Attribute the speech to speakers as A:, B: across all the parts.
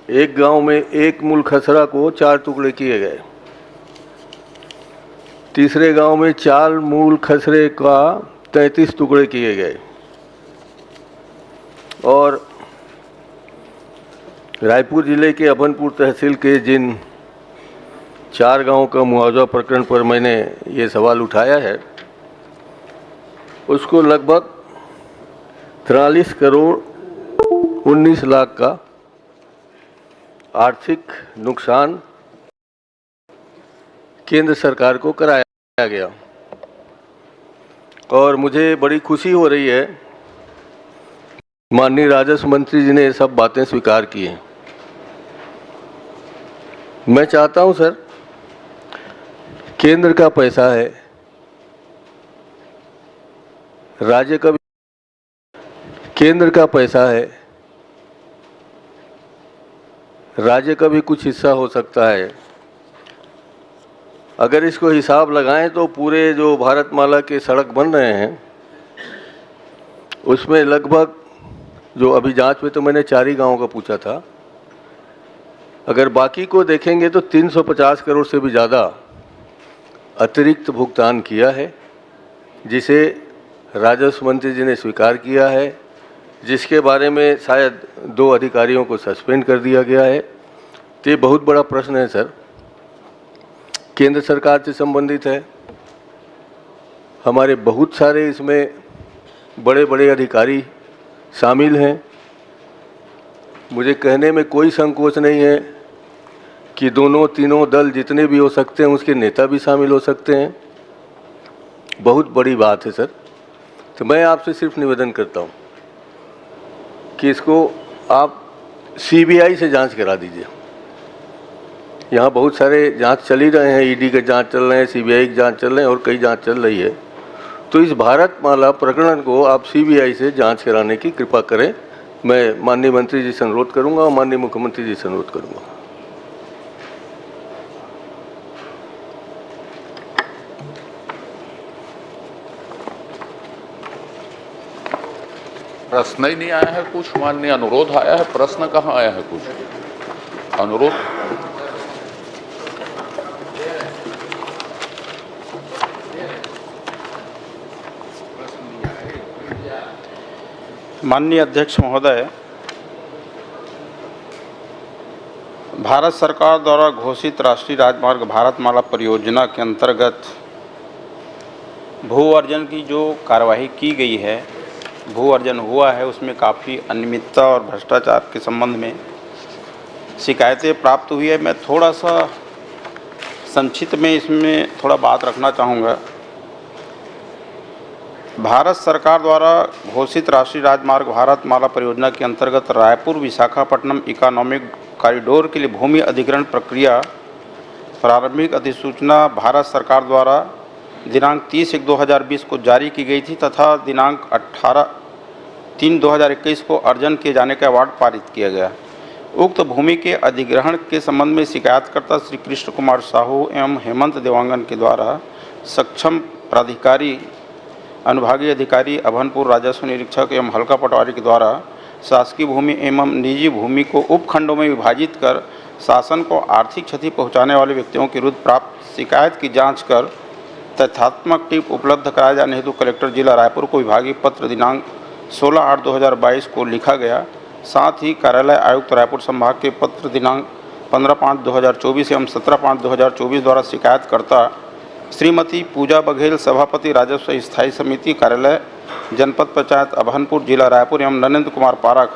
A: एक गांव में एक मूल खसरा को 4 टुकड़े किए गए। तीसरे गांव में 4 मूल खसरे का 33 टुकड़े किए गए। और रायपुर जिले के अभनपुर तहसील के जिन 4 गांवों का मुआवजा प्रकरण पर मैंने ये सवाल उठाया है, उसको लगभग 43 करोड़ 19 लाख का आर्थिक नुकसान केंद्र सरकार को कराया गया। और मुझे बड़ी खुशी हो रही है, माननीय राजस्व मंत्री जी ने ये सब बातें स्वीकार की हैं। मैं चाहता हूं सर, केंद्र का पैसा है, राज्य का भी केंद्र का पैसा है, राज्य का भी कुछ हिस्सा हो सकता है। अगर इसको हिसाब लगाएं तो पूरे जो भारतमाला के सड़क बन रहे हैं उसमें लगभग, जो अभी जांच में तो मैंने 4 ही गाँवों का पूछा था, अगर बाकी को देखेंगे तो 350 करोड़ से भी ज़्यादा अतिरिक्त भुगतान किया है, जिसे राजस्व मंत्री जी ने स्वीकार किया है, जिसके बारे में शायद 2 अधिकारियों को सस्पेंड कर दिया गया है। तो ये बहुत बड़ा प्रश्न है सर, केंद्र सरकार से संबंधित है। हमारे बहुत सारे इसमें बड़े बड़े अधिकारी शामिल हैं। मुझे कहने में कोई संकोच नहीं है कि दोनों तीनों दल जितने भी हो सकते हैं उसके नेता भी शामिल हो सकते हैं। बहुत बड़ी बात है सर। तो मैं आपसे सिर्फ निवेदन करता हूं कि इसको आप सीबीआई से जांच करा दीजिए। यहाँ बहुत सारे जांच चल ही रहे हैं, ईडी के जांच चल रहे हैं, सीबीआई की जांच चल रहे हैं और कई जांच चल रही है। तो इस भारतमाला प्रकरण को आप सीबीआई से जांच कराने की कृपा करें। मैं माननीय मंत्री जी से अनुरोध करूँगा और माननीय मुख्यमंत्री जी से अनुरोध करूँगा।
B: प्रश्न ही नहीं आया है कुछ, माननीय अनुरोध आया है। प्रश्न कहाँ आया है कुछ? अनुरोध
C: माननीय अध्यक्ष महोदय, भारत सरकार द्वारा घोषित राष्ट्रीय राजमार्ग भारतमाला परियोजना के अंतर्गत भू अर्जन की जो कार्यवाही की गई है, भू अर्जन हुआ है, उसमें काफ़ी अनियमितता और भ्रष्टाचार के संबंध में शिकायतें प्राप्त हुई है। मैं थोड़ा सा संक्षिप्त में इसमें थोड़ा बात रखना चाहूँगा। भारत सरकार द्वारा घोषित राष्ट्रीय राजमार्ग भारतमाला परियोजना के अंतर्गत रायपुर विशाखापट्टनम इकोनॉमिक कॉरिडोर के लिए भूमि अधिग्रहण प्रक्रिया प्रारंभिक अधिसूचना भारत सरकार द्वारा दिनांक 30/1/2020 को जारी की गई थी तथा दिनांक 18/3/2021 को अर्जन किए जाने का अवार्ड पारित किया गया। उक्त भूमि के अधिग्रहण के संबंध में शिकायतकर्ता श्री कृष्ण कुमार साहू एवं हेमंत देवांगन के द्वारा सक्षम प्राधिकारी अनुभागीय अधिकारी अभनपुर राजस्व निरीक्षक एवं हल्का पटवारी के द्वारा शासकीय भूमि एवं निजी भूमि को उपखंडों में विभाजित कर शासन को आर्थिक क्षति पहुंचाने वाले व्यक्तियों के विरुद्ध प्राप्त शिकायत की जांच कर तथ्यात्मक टिप उपलब्ध कराए जाने हेतु कलेक्टर जिला रायपुर को विभागीय पत्र दिनांक 16/8/2022 को लिखा गया। साथ ही कार्यालय आयुक्त रायपुर संभाग के पत्र दिनांक 15/5/2024 एवं 17/5/2024 द्वारा शिकायतकर्ता श्रीमती पूजा बघेल, सभापति राजस्व स्थायी समिति कार्यालय जनपद पंचायत अभनपुर जिला रायपुर एवं नरेंद्र कुमार पारख,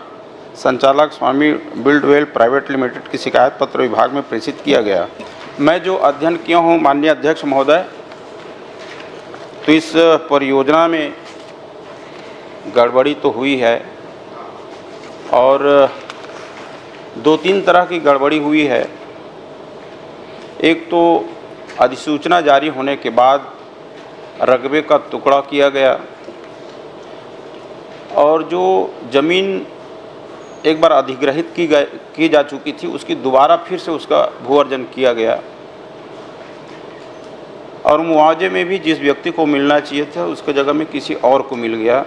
C: संचालक स्वामी बिल्डवेल प्राइवेट लिमिटेड की शिकायत पत्र विभाग में प्रेषित किया गया। मैं जो अध्ययन किया हूँ माननीय अध्यक्ष महोदय, तो इस परियोजना में गड़बड़ी तो हुई है और 2-3 तरह की गड़बड़ी हुई है। एक तो अधिसूचना जारी होने के बाद रकबे का टुकड़ा किया गया और जो ज़मीन एक बार अधिग्रहित की जा चुकी थी उसकी दोबारा फिर से उसका भू अर्जन किया गया और मुआवजे में भी जिस व्यक्ति को मिलना चाहिए था उसके जगह में किसी और को मिल गया।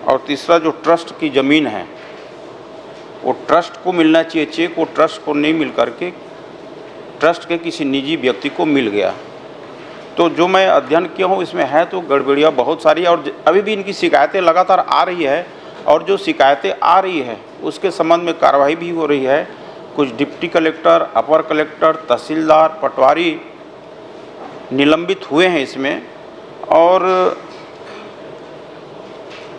C: और तीसरा, जो ट्रस्ट की ज़मीन है वो ट्रस्ट को मिलना चाहिए चेक, वो ट्रस्ट को नहीं मिल करके ट्रस्ट के किसी निजी व्यक्ति को मिल गया। तो जो मैं अध्ययन किया हूँ इसमें है तो गड़बड़ियाँ बहुत सारी, और अभी भी इनकी शिकायतें लगातार आ रही है, और जो शिकायतें आ रही है उसके संबंध में कार्रवाई भी हो रही है। कुछ डिप्टी कलेक्टर, अपर कलेक्टर, तहसीलदार, पटवारी निलंबित हुए हैं इसमें। और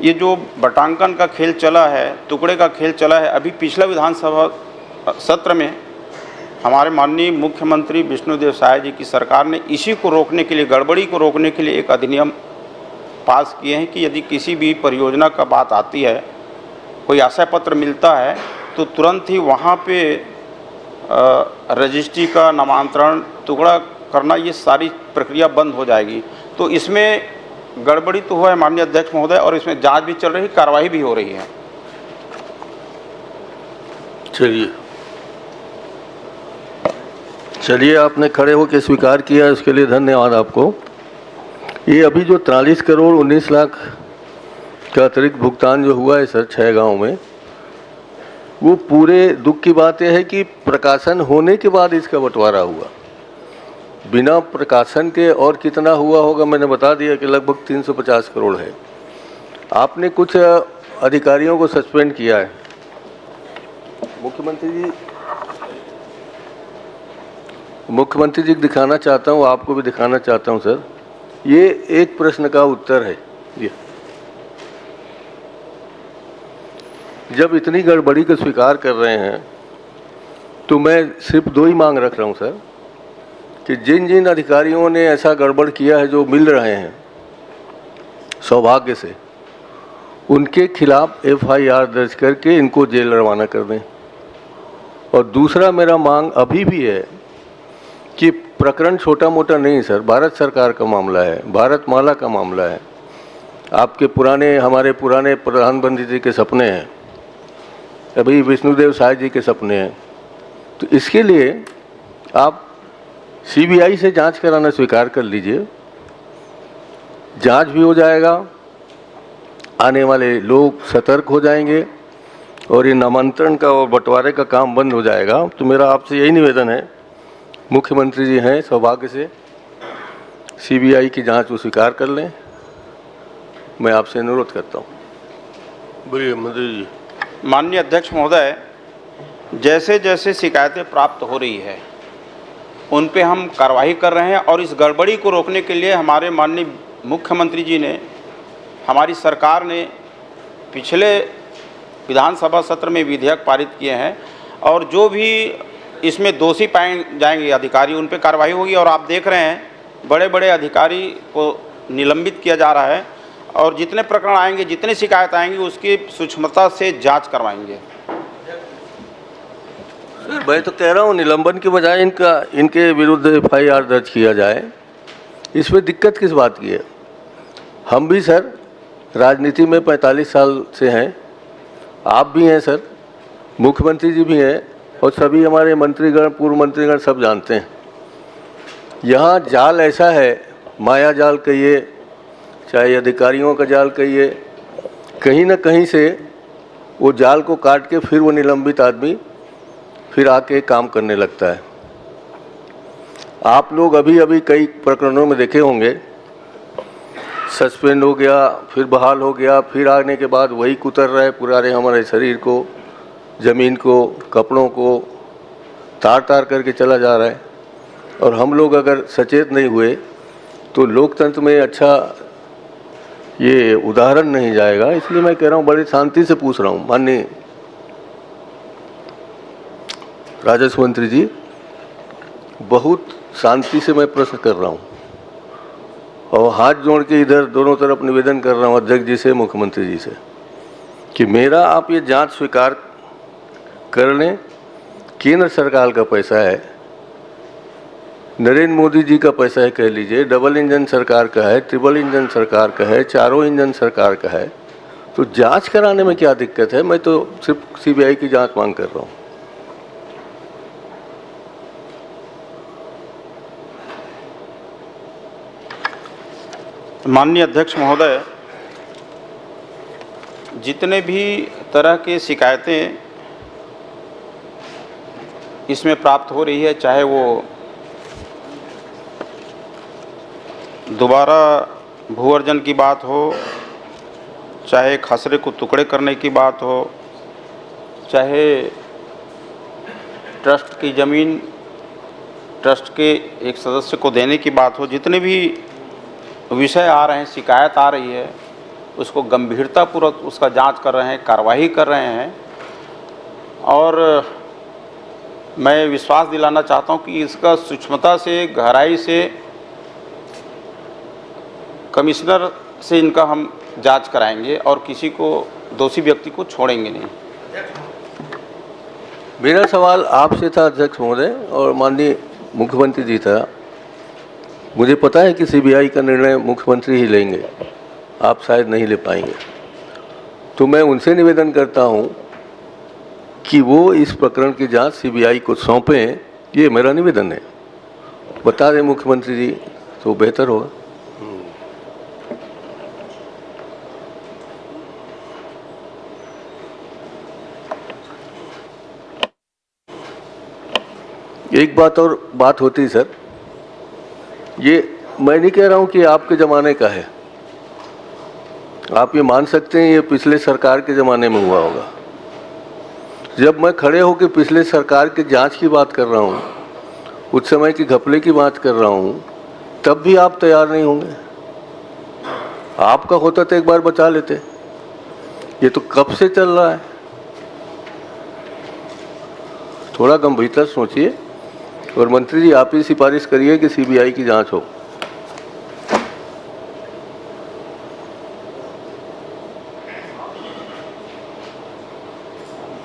C: ये जो बटांकन का खेल चला है, टुकड़े का खेल चला है, अभी पिछला विधानसभा सत्र में हमारे माननीय मुख्यमंत्री विष्णुदेव साय जी की सरकार ने इसी को रोकने के लिए, गड़बड़ी को रोकने के लिए एक अधिनियम पास किए हैं कि यदि किसी भी परियोजना का बात आती है, कोई आशय पत्र मिलता है, तो तुरंत ही वहाँ पे रजिस्ट्री का नामांतरण, टुकड़ा करना, ये सारी प्रक्रिया बंद हो जाएगी। तो इसमें गड़बड़ी तो हुआ है माननीय अध्यक्ष महोदय, और इसमें जांच भी चल रही, कार्रवाई भी हो रही है।
A: चलिए आपने खड़े होकर स्वीकार किया, इसके लिए धन्यवाद आपको। ये अभी जो 43 करोड़ 19 लाख का अतिरिक्त भुगतान जो हुआ है सर 6 गाँव में, वो पूरे दुख की बात यह है कि प्रकाशन होने के बाद इसका बंटवारा हुआ। बिना प्रकाशन के और कितना हुआ होगा मैंने बता दिया कि लगभग 350 करोड़ है। आपने कुछ अधिकारियों को सस्पेंड किया है। मुख्यमंत्री जी दिखाना चाहता हूँ, आपको भी दिखाना चाहता हूँ सर। ये एक प्रश्न का उत्तर है। ये जब इतनी गड़बड़ी को स्वीकार कर रहे हैं तो मैं सिर्फ 2 ही मांग रख रहा हूँ सर कि जिन जिन अधिकारियों ने ऐसा गड़बड़ किया है, जो मिल रहे हैं सौभाग्य से, उनके खिलाफ FIR दर्ज करके इनको जेल रवाना कर दें। और दूसरा मेरा मांग अभी भी है कि प्रकरण छोटा मोटा नहीं सर, भारत सरकार का मामला है, भारतमाला का मामला है, आपके पुराने, हमारे पुराने प्रधानमंत्री जी के सपने हैं, अभी विष्णुदेव साय जी के सपने हैं। तो इसके लिए आप CBI से जांच कराना स्वीकार कर लीजिए, जांच भी हो जाएगा, आने वाले लोग सतर्क हो जाएंगे और ये नामांतरण का और बंटवारे का काम बंद हो जाएगा। तो मेरा आपसे यही निवेदन है, मुख्यमंत्री जी हैं सौभाग्य से, CBI की जांच वो स्वीकार कर लें, मैं आपसे अनुरोध करता हूँ। बोलिए मंत्री जी।
C: माननीय अध्यक्ष महोदय, जैसे जैसे शिकायतें प्राप्त हो रही है उन पे हम कार्रवाई कर रहे हैं, और इस गड़बड़ी को रोकने के लिए हमारे माननीय मुख्यमंत्री जी ने, हमारी सरकार ने पिछले विधानसभा सत्र में विधेयक पारित किए हैं, और जो भी इसमें दोषी पाए जाएंगे अधिकारी, उन पे कार्रवाई होगी। और आप देख रहे हैं बड़े बड़े अधिकारी को निलंबित किया जा रहा है, और जितने प्रकरण आएंगे, जितने शिकायत आएंगी, उसकी सूक्ष्मता से जांच करवाएंगे।
A: मैं तो कह रहा हूँ निलंबन के बजाय इनके विरुद्ध FIR दर्ज किया जाए। इसमें दिक्कत किस बात की है? हम भी सर राजनीति में 45 साल से हैं, आप भी हैं सर, मुख्यमंत्री जी भी हैं, और सभी हमारे मंत्रीगण, पूर्व मंत्रीगण सब जानते हैं। यहाँ जाल ऐसा है, माया जाल कहिए, चाहे अधिकारियों का जाल कहिए, कहीं ना कहीं से वो जाल को काट के फिर वो निलंबित आदमी फिर आके काम करने लगता है। आप लोग अभी अभी कई प्रकरणों में देखे होंगे, सस्पेंड हो गया, फिर बहाल हो गया, फिर आने के बाद वही कुतर रहा है, पुराने हमारे शरीर को, ज़मीन को, कपड़ों को तार तार करके चला जा रहा है। और हम लोग अगर सचेत नहीं हुए तो लोकतंत्र में अच्छा ये उदाहरण नहीं जाएगा। इसलिए मैं कह रहा हूँ, बड़ी शांति से पूछ रहा हूँ माननीय राजस्व मंत्री जी, बहुत शांति से मैं प्रश्न कर रहा हूँ और हाथ जोड़ के इधर दोनों तरफ निवेदन कर रहा हूँ अध्यक्ष जी से, मुख्यमंत्री जी से, कि मेरा आप ये जांच स्वीकार कर लें। केंद्र सरकार का पैसा है, नरेंद्र मोदी जी का पैसा है, कह लीजिए, डबल इंजन सरकार का है, ट्रिपल इंजन सरकार का है, चारों इंजन सरकार का है, तो जांच कराने में क्या दिक्कत है? मैं तो सिर्फ CBI की जांच मांग कर रहा हूँ।
C: माननीय अध्यक्ष महोदय, जितने भी तरह के शिकायतें इसमें प्राप्त हो रही है, चाहे वो दोबारा भू-अर्जन की बात हो, चाहे खसरे को टुकड़े करने की बात हो, चाहे ट्रस्ट की ज़मीन ट्रस्ट के एक सदस्य को देने की बात हो, जितने भी विषय आ रहे हैं, शिकायत आ रही है, उसको गंभीरतापूर्वक उसका जांच कर रहे हैं, कार्रवाई कर रहे हैं। और मैं विश्वास दिलाना चाहता हूं कि इसका सूक्ष्मता से, गहराई से कमिश्नर से इनका हम जांच कराएंगे और किसी को, दोषी व्यक्ति को छोड़ेंगे नहीं।
A: मेरा सवाल आपसे था अध्यक्ष महोदय और माननीय मुख्यमंत्री जी था। मुझे पता है कि सीबीआई का निर्णय मुख्यमंत्री ही लेंगे, आप शायद नहीं ले पाएंगे। तो मैं उनसे निवेदन करता हूं कि वो इस प्रकरण की जांच सीबीआई को सौंपें, ये मेरा निवेदन है। बता दें मुख्यमंत्री जी तो बेहतर होगा। एक बात होती सर, ये मैं नहीं कह रहा हूं कि आपके ज़माने का है, आप ये मान सकते हैं ये पिछले सरकार के ज़माने में हुआ होगा। जब मैं खड़े होकर पिछले सरकार के जांच की बात कर रहा हूं, उस समय की घपले की बात कर रहा हूं, तब भी आप तैयार नहीं होंगे। आपका होता तो एक बार बचा लेते। ये तो कब से चल रहा है, थोड़ा गंभीरता सोचिए। और मंत्री जी आप ही सिफारिश करिए कि सीबीआई की जांच हो।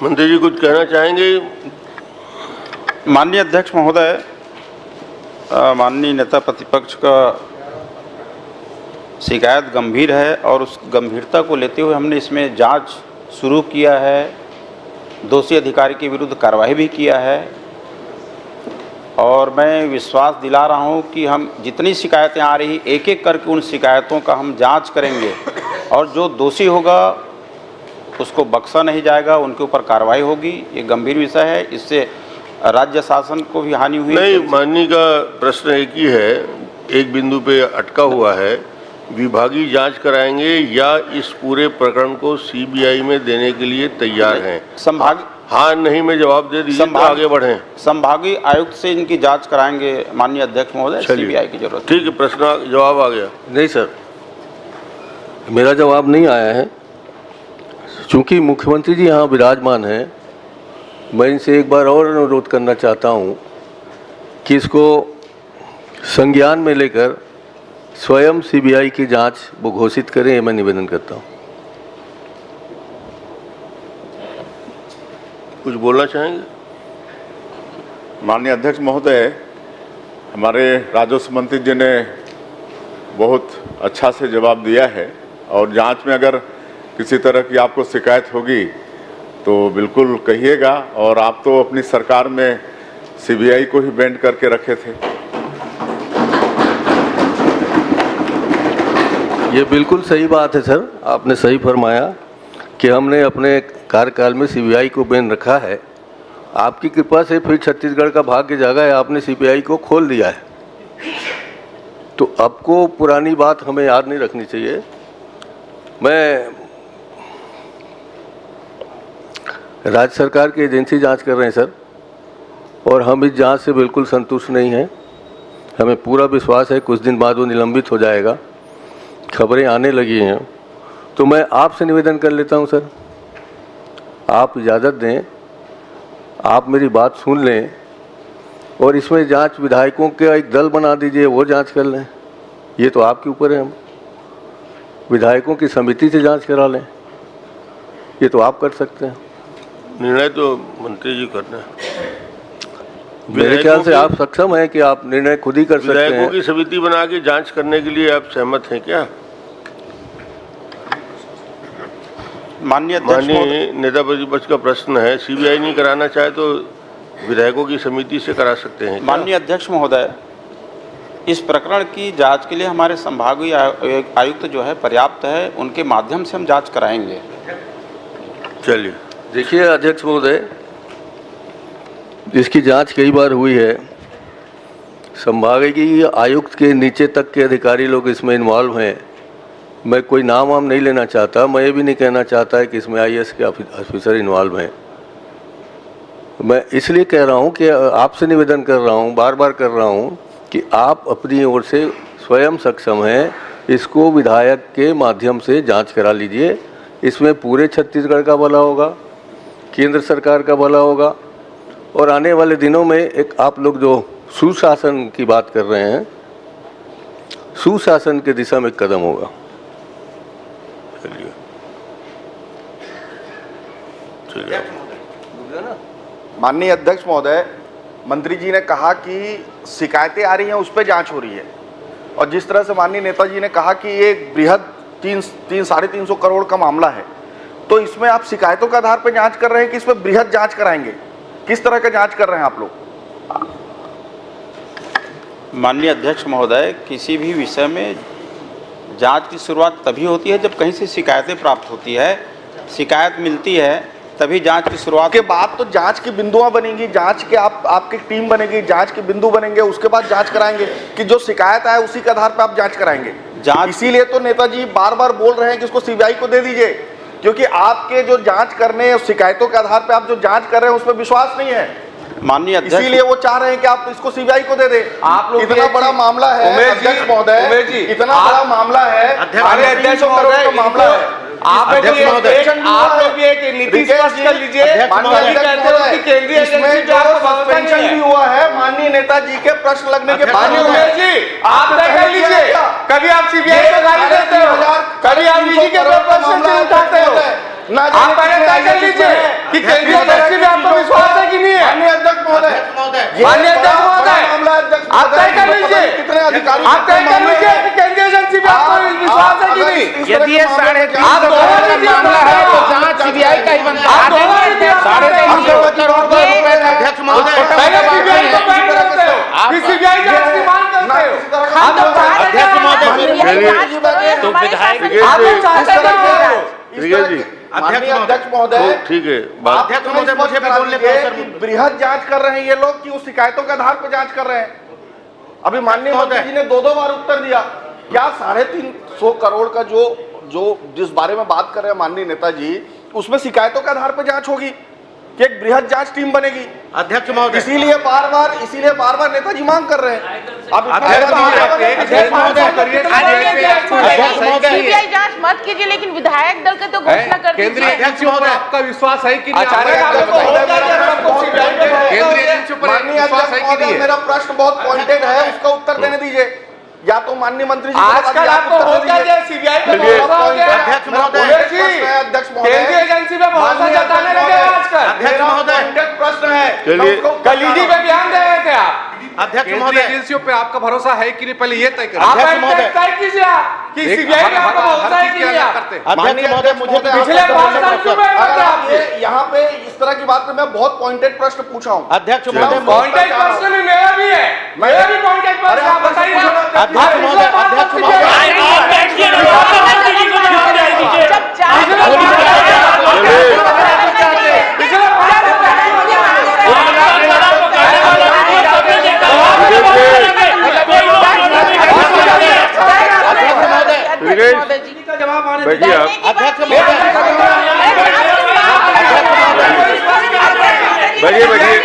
A: मंत्री जी कुछ कहना चाहेंगे?
C: माननीय अध्यक्ष महोदय, माननीय नेता प्रतिपक्ष का शिकायत गंभीर है और उस गंभीरता को लेते हुए हमने इसमें जांच शुरू किया है, दोषी अधिकारी के विरुद्ध कार्रवाई भी किया है। और मैं विश्वास दिला रहा हूं कि हम जितनी शिकायतें आ रही, एक एक करके उन शिकायतों का हम जांच करेंगे और जो दोषी होगा उसको बख्शा नहीं जाएगा, उनके ऊपर कार्रवाई होगी। ये गंभीर विषय है, इससे राज्य शासन को भी हानि हुई।
A: नहीं, माननीय का प्रश्न एक ही है, एक बिंदु पे अटका हुआ है। विभागीय जांच कराएंगे या इस पूरे प्रकरण को सीबीआई में देने के लिए तैयार हैं?
C: संभाग
A: हाँ नहीं में जवाब दे दीजिए तो आगे बढ़ें।
C: संभागीय आयुक्त से इनकी जांच कराएंगे माननीय अध्यक्ष महोदय, सीबीआई की जरूरत।
A: ठीक है, प्रश्न जवाब आ गया। नहीं सर, मेरा जवाब नहीं आया है। चूंकि मुख्यमंत्री जी यहाँ विराजमान हैं, मैं इनसे एक बार और अनुरोध करना चाहता हूँ कि इसको संज्ञान में लेकर स्वयं सीबीआई की जांच वो घोषित करें, ये मैं निवेदन करता हूँ। कुछ बोलना चाहेंगे?
D: माननीय अध्यक्ष महोदय, हमारे राजस्व मंत्री जी ने बहुत अच्छा से जवाब दिया है और जांच में अगर किसी तरह की आपको शिकायत होगी तो बिल्कुल कहिएगा। और आप तो अपनी सरकार में सीबीआई को ही बैंड करके रखे थे।
A: ये बिल्कुल सही बात है सर, आपने सही फरमाया कि हमने अपने कार्यकाल में सीबीआई को बैन रखा है। आपकी कृपा से फिर छत्तीसगढ़ का भाग्य जागा है, आपने सीबीआई को खोल दिया है। तो आपको पुरानी बात हमें याद नहीं रखनी चाहिए। मैं राज्य सरकार की एजेंसी जांच कर रहे हैं सर, और हम इस जांच से बिल्कुल संतुष्ट नहीं हैं। हमें पूरा विश्वास है कुछ दिन बाद वो निलंबित हो जाएगा, खबरें आने लगी हैं। तो मैं आपसे निवेदन कर लेता हूं सर, आप इजाज़त दें, आप मेरी बात सुन लें और इसमें जांच विधायकों के एक दल बना दीजिए, वो जांच कर लें। ये तो आपके ऊपर है, हम विधायकों की समिति से जांच करा लें, ये तो आप कर सकते हैं। निर्णय तो मंत्री जी करना है। मेरे ख्याल से आप सक्षम हैं कि आप निर्णय खुद ही कर सकते हैं। विधायकों की समिति बना के जांच करने के लिए आप सहमत हैं क्या?
C: माननीय
A: नेता प्रतिपक्ष का प्रश्न है, सीबीआई नहीं कराना चाहे तो विधायकों की समिति से करा सकते हैं।
C: माननीय अध्यक्ष महोदय, इस प्रकरण की जांच के लिए हमारे संभागीय आयुक्त जो है पर्याप्त है, उनके माध्यम से हम जांच कराएंगे।
A: चलिए, देखिए अध्यक्ष महोदय, जिसकी जांच कई बार हुई है, संभागीय आयुक्त के नीचे तक के अधिकारी लोग इसमें इन्वॉल्व हैं। मैं कोई नाम वाम नहीं लेना चाहता, मैं ये भी नहीं कहना चाहता है कि इसमें आईएएस के ऑफिसर इन्वॉल्व हैं। मैं इसलिए कह रहा हूँ कि आपसे निवेदन कर रहा हूँ, बार बार कर रहा हूँ कि आप अपनी ओर से स्वयं सक्षम हैं, इसको विधायक के माध्यम से जांच करा लीजिए। इसमें पूरे छत्तीसगढ़ का भला होगा, केंद्र सरकार का भला होगा, और आने वाले दिनों में एक आप लोग जो सुशासन की बात कर रहे हैं, सुशासन की दिशा में कदम होगा।
E: माननीय अध्यक्ष महोदय, मंत्री जी ने कहा कि शिकायतें आ रही हैं, उस पर जांच हो रही है, और जिस तरह से माननीय नेताजी ने कहा कि ये बृहद 300-350 करोड़ का मामला है, तो इसमें आप शिकायतों के आधार पर जांच कर रहे हैं कि इसमें बृहद जांच कराएंगे? किस तरह का जांच कर रहे हैं आप लोग?
C: माननीय अध्यक्ष महोदय, किसी भी विषय में जांच की शुरुआत तभी होती है जब कहीं से शिकायतें प्राप्त होती है, शिकायत मिलती है तभी जांच की शुरुआत
E: के बाद तो जांच की बिंदुआं बनेंगी, जांच के आपकी टीम बनेगी, जांच के बिंदु बनेंगे, उसके बाद जांच कराएंगे कि जो शिकायत आए उसी के आधार पर आप जांच कराएंगे।
C: जांच
E: इसीलिए तो नेताजी बार बार बोल रहे हैं कि इसको सीबीआई को दे दीजिए, क्योंकि आपके जो जांच करने शिकायतों के आधार पर आप जो जांच कर रहे हैं उसमें विश्वास नहीं है।
C: माननीय अध्यक्ष,
E: इसीलिए वो चाह रहे हैं कि आप इसको सीबीआई को दे दें।
F: आप लोग
E: इतना बड़ा मामला है अध्यक्ष महोदय, इतना बड़ा मामला है, 300 करोड़ का मामला है।
F: आप लोग भी एक नीति स्पष्ट कर लीजिए। केंद्रीय एजेंसी जो
E: सस्पेंशन भी हुआ है माननीय नेताजी के प्रश्न लगने के बाद।
F: आप तय कर लीजिए, कभी आप सीबीआई को गाली देते हो, कभी आप ईडी के प्रश्न उठाते हो। आप पहले तय कर लीजिए कि केंद्रीय एजेंसी में आपको विश्वास है कि नहीं है।
E: माननीय अध्यक्ष महोदय,
F: आप तय कर लीजिए,
E: कितने अधिकारी
F: आप तय कर लीजिए कि केंद्रीय एजेंसी में आपको विश्वास है कि नहीं।
E: यदि ये
F: 350 मामला है तो जांच सीबीआई का ही बनता है। 350 करोड़ रुपए अध्यक्ष महोदय, सीबीआई जांच की मांग करते हो।
G: अध्यक्ष महोदय, तो विधायक
E: अध्यक्ष महोदय,
A: ठीक है,
E: अध्यक्ष महोदय मुझे भी बोलने कि बृहद जांच कर रहे हैं ये लोग कि उस शिकायतों के आधार पर जांच कर रहे हैं। अभी माननीय मंत्री जी ने 2 बार उत्तर दिया। क्या 350 करोड़ का जो जिस बारे में बात कर रहे हैं माननीय नेताजी, उसमें शिकायतों के आधार पर जांच होगी कि एक बृहद जांच टीम बनेगी?
G: अध्यक्ष महोदय,
E: इसीलिए बार बार नेताजी मांग कर रहे हैं। अब
H: सीबीआई जांच मत कीजिए, लेकिन विधायक दल के तो घोषणा कर दीजिए।
F: केंद्रीय एजेंसी महोदय, आपका विश्वास है कि नहीं?
E: मेरा प्रश्न बहुत पॉइंटेड है, उसका उत्तर देने दीजिए। या तो माननीय मंत्री जी
F: आजकल आपको होता है सीबीआई पे भरोसा हो गया।
E: अध्यक्ष महोदय,
F: केंद्रीय एजेंसी पे भरोसा जताने लगे आजकल।
E: अध्यक्ष महोदय, प्रश्न है,
F: कलीजी पे ध्यान दे रहे थे आप।
G: अध्यक्ष महोदय,
F: एजेंसियों पे आपका भरोसा है कि नहीं, पहले ये तय करें।
G: अध्यक्ष महोदय,
F: तय कीजिए आप कि सीबीआई पे आपका भरोसा है कि नहीं करते।
G: अध्यक्ष महोदय, मुझे
F: पिछले 5 साल क्यों बैठ करते आप
E: यहाँ पे इस तरह की बात पे मैं बहुत पॉइंटेड प्रश्न पूछा हूँ।
G: अध्यक्ष महोदय,
F: पॉइंटेड प्रश्न भी मेरा भी है, मेरा भी पॉइंटेड प्रश्न आप बताइए।
G: अध्यक्ष महोदय, अध्यक्ष महोदय,
A: बैठिए आप।
G: अध्यक्ष महोदय,
A: बैठिए बैठिए,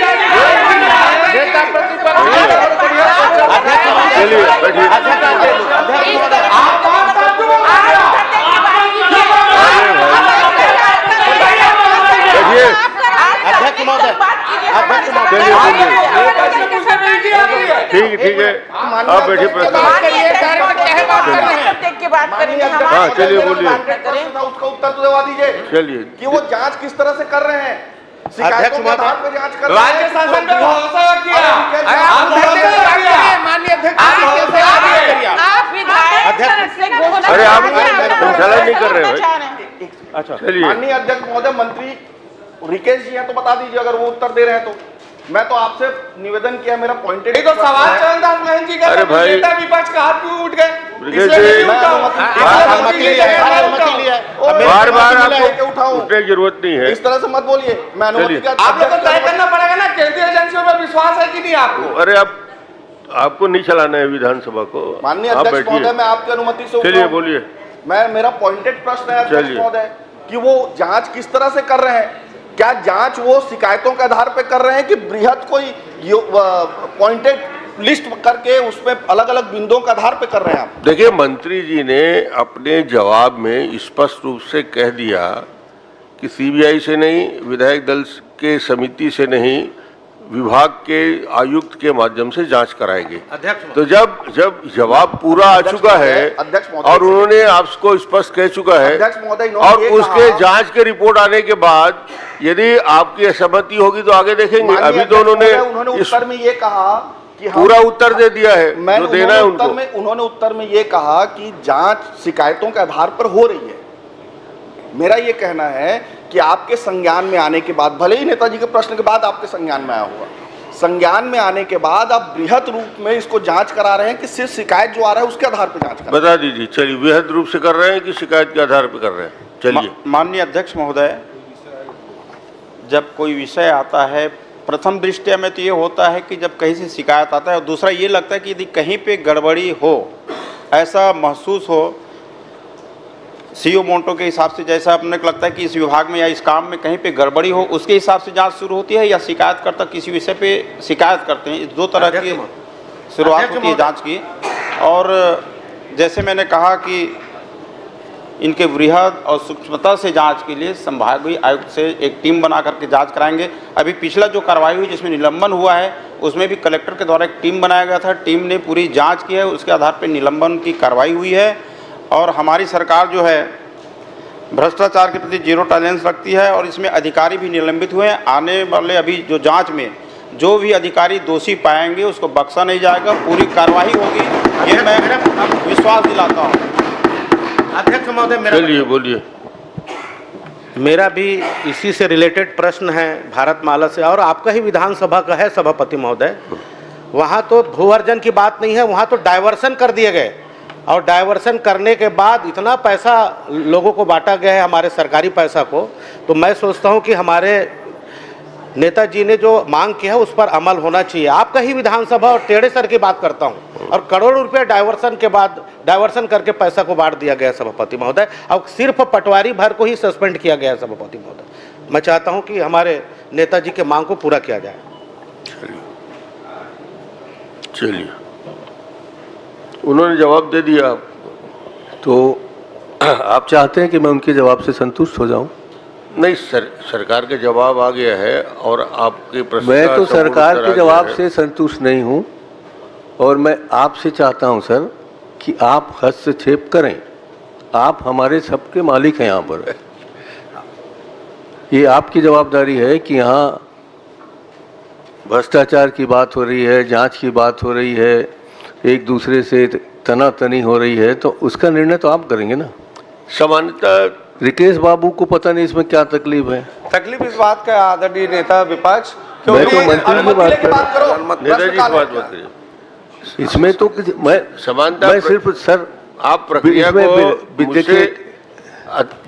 A: चलिए बैठिए।
G: अध्यक्ष महोदय, अध्यक्ष
A: ठीक है, आप बैठिए। प्रश्न हाँ, चलिए बोलिए।
E: उसका उत्तर तो दे दीजिए।
A: चलिए,
E: कि वो जांच किस तरह से कर रहे हैं, शिकायतों के आधार पर जांच कर रहे हैं।
F: राज्य शासन पे भरोसा किया। माननीय अध्यक्ष,
A: अरे आप संचालन नहीं कर रहे हो। अच्छा, चलिए।
E: माननीय अध्यक्ष महोदय, मंत्री रिकेश जी हैं तो बता दीजिए अगर वो उत्तर दे रहे हैं तो। मैं तो आपसे निवेदन किया, मेरा पॉइंटेड
F: तो सवाल चरणदास महंत जी का
A: अरे भाई,
F: विपक्ष का हाथ क्यों उठ गए?
A: बार बार आपको उठने की जरूरत नहीं है।
E: इस तरह से मत बोलिए। मैं अनुमति का
F: आप लोग को तय करना पड़ेगा ना केंद्रीय एजेंसियों में विश्वास है कि नहीं आपको?
A: अरे आपको नहीं चलाना है विधानसभा को।
E: माननीय
A: आप
E: अध्यक्ष
A: बैठिए।
E: महोदय, मैं आपकी अनुमति से
A: चलिए बोलिए।
E: मेरा पॉइंटेड प्रश्न है अध्यक्ष
A: चलिए।
E: महोदय कि वो जांच किस तरह से कर रहे हैं? क्या जांच वो शिकायतों के आधार पर कर रहे हैं कि बृहद कोई पॉइंटेड लिस्ट करके उसमें अलग अलग बिंदुओं के आधार पर कर रहे हैं आप?
A: देखिए, मंत्री जी ने अपने जवाब में स्पष्ट रूप से कह दिया कि सीबीआई से नहीं, विधायक दल के समिति से नहीं, विभाग के आयुक्त के माध्यम से जांच कराएंगे। तो जब जवाब पूरा आ चुका है
E: अध्यक्ष महोदय,
A: और उन्होंने आपको स्पष्ट कह चुका है
E: अध्यक्ष महोदय,
A: और उसके जांच के रिपोर्ट आने के बाद यदि आपकी असहमति होगी तो आगे देखेंगे। अभी तो उन्होंने
E: उत्तर में ये कहा कि
A: पूरा उत्तर दे दिया है जो देना है उनको।
E: उन्होंने उत्तर में ये कहा कि जांच शिकायतों के आधार पर हो रही है। मेरा ये कहना है कि आपके संज्ञान में आने के बाद, भले ही नेताजी के प्रश्न के बाद आपके संज्ञान में आया होगा, संज्ञान में आने के बाद आप बृहद रूप में इसको जांच करा रहे हैं कि सिर्फ शिकायत जो आ रहा है उसके आधार पर जांच करा?
A: बता दीजिए। चलिए, बृहद रूप से कर रहे हैं कि शिकायत के आधार पर कर रहे हैं? चलिए।
C: माननीय अध्यक्ष महोदय, जब कोई विषय आता है, प्रथम दृष्टया में तो ये होता है कि जब कहीं से शिकायत आता है, और दूसरा ये लगता है कि यदि कहीं पे गड़बड़ी हो, ऐसा महसूस हो सीओ मोन्टो के हिसाब से, जैसा अपने को लगता है कि इस विभाग में या इस काम में कहीं पे गड़बड़ी हो, उसके हिसाब से जांच शुरू होती है, या शिकायतकर्ता किसी विषय पे शिकायत करते हैं? इस दो तरह की शुरुआत होती है जांच की। और जैसे मैंने कहा कि इनके वृहद और सूक्ष्मता से जांच के लिए संभागीय आयुक्त से एक टीम बना करके जांच कराएंगे। अभी पिछला जो कार्रवाई हुई जिसमें निलंबन हुआ है, उसमें भी कलेक्टर के द्वारा एक टीम बनाया गया था। टीम ने पूरी जांच की है, उसके आधार पर निलंबन की कार्रवाई हुई है। और हमारी सरकार जो है भ्रष्टाचार के प्रति जीरो टॉलरेंस रखती है, और इसमें अधिकारी भी निलंबित हुए हैं। आने वाले अभी जो जांच में जो भी अधिकारी दोषी पाएंगे उसको बख्शा नहीं जाएगा, पूरी कार्रवाई होगी, ये मैं विश्वास दिलाता हूँ।
G: अध्यक्ष महोदय,
A: चलिए बोलिए।
G: मेरा भी इसी से रिलेटेड प्रश्न है भारतमाला से, और आपका ही विधानसभा का है सभापति महोदय। वहाँ तो भू अर्जन की बात नहीं है, वहाँ तो डाइवर्सन कर दिए गए, और डाइवर्सन करने के बाद इतना पैसा लोगों को बांटा गया है, हमारे सरकारी पैसा को। तो मैं सोचता हूँ कि हमारे नेताजी ने जो मांग की है उस पर अमल होना चाहिए। आपका ही विधानसभा, और टेढ़े सर की बात करता हूँ, और करोड़ों रुपए डाइवर्सन के बाद डाइवर्सन करके पैसा को बांट दिया गया सभापति महोदय, और सिर्फ पटवारी भर को ही सस्पेंड किया गया सभापति महोदय। मैं चाहता हूँ कि हमारे नेताजी के मांग को पूरा किया जाए।
A: चलिए, उन्होंने जवाब दे दिया, तो आप चाहते हैं कि मैं उनके जवाब से संतुष्ट हो जाऊं? नहीं, सरकार का जवाब आ गया है, और आपके प्रश्न मैं तो सरकार के जवाब से संतुष्ट नहीं हूं, और मैं आपसे चाहता हूं सर कि आप हस्तक्षेप करें। आप हमारे सबके मालिक हैं यहाँ पर। ये आपकी जवाबदारी है कि यहाँ भ्रष्टाचार की बात हो रही है, जांच की बात हो रही है, एक दूसरे से तनातनी हो रही है, तो उसका निर्णय तो आप करेंगे ना। सामान्यतः रिकेश बाबू को पता नहीं इसमें क्या तकलीफ है।
F: तकलीफ इस बात का आदरणीय नेता विपक्ष,
A: मैं तो मंत्री की बात कर
E: करो,
A: नेताजी की बात मत करिए। इसमें तो मैं समानता, मैं सिर्फ सर आप प्रक्रिया को मुझसे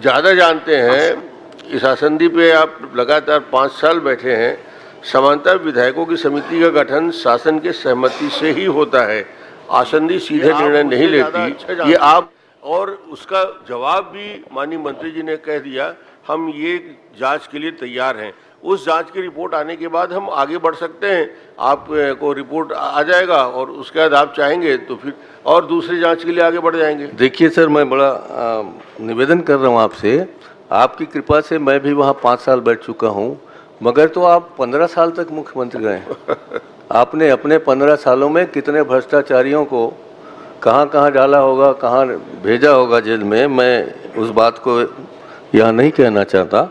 A: ज़्यादा जानते हैं। इस आसंदी पे आप लगातार 5 साल बैठे हैं। समानता विधायकों की समिति का गठन शासन के सहमति से ही होता है, आसंदी सीधे निर्णय नहीं लेती। ये आप, और उसका जवाब भी माननीय मंत्री जी ने कह दिया, हम ये जांच के लिए तैयार हैं। उस जांच की रिपोर्ट आने के बाद हम आगे बढ़ सकते हैं। आपको रिपोर्ट आ जाएगा, और उसके बाद आप चाहेंगे तो फिर और दूसरी जांच के लिए आगे बढ़ जाएंगे। देखिए सर, मैं बड़ा निवेदन कर रहा हूँ आपसे, आपकी कृपा से मैं भी वहाँ 5 साल बैठ चुका हूँ, मगर तो आप 15 साल तक मुख्यमंत्री रहे। आपने अपने 15 सालों में कितने भ्रष्टाचारियों को कहाँ कहाँ डाला होगा, कहाँ भेजा होगा जेल में, मैं उस बात को यहाँ नहीं कहना चाहता,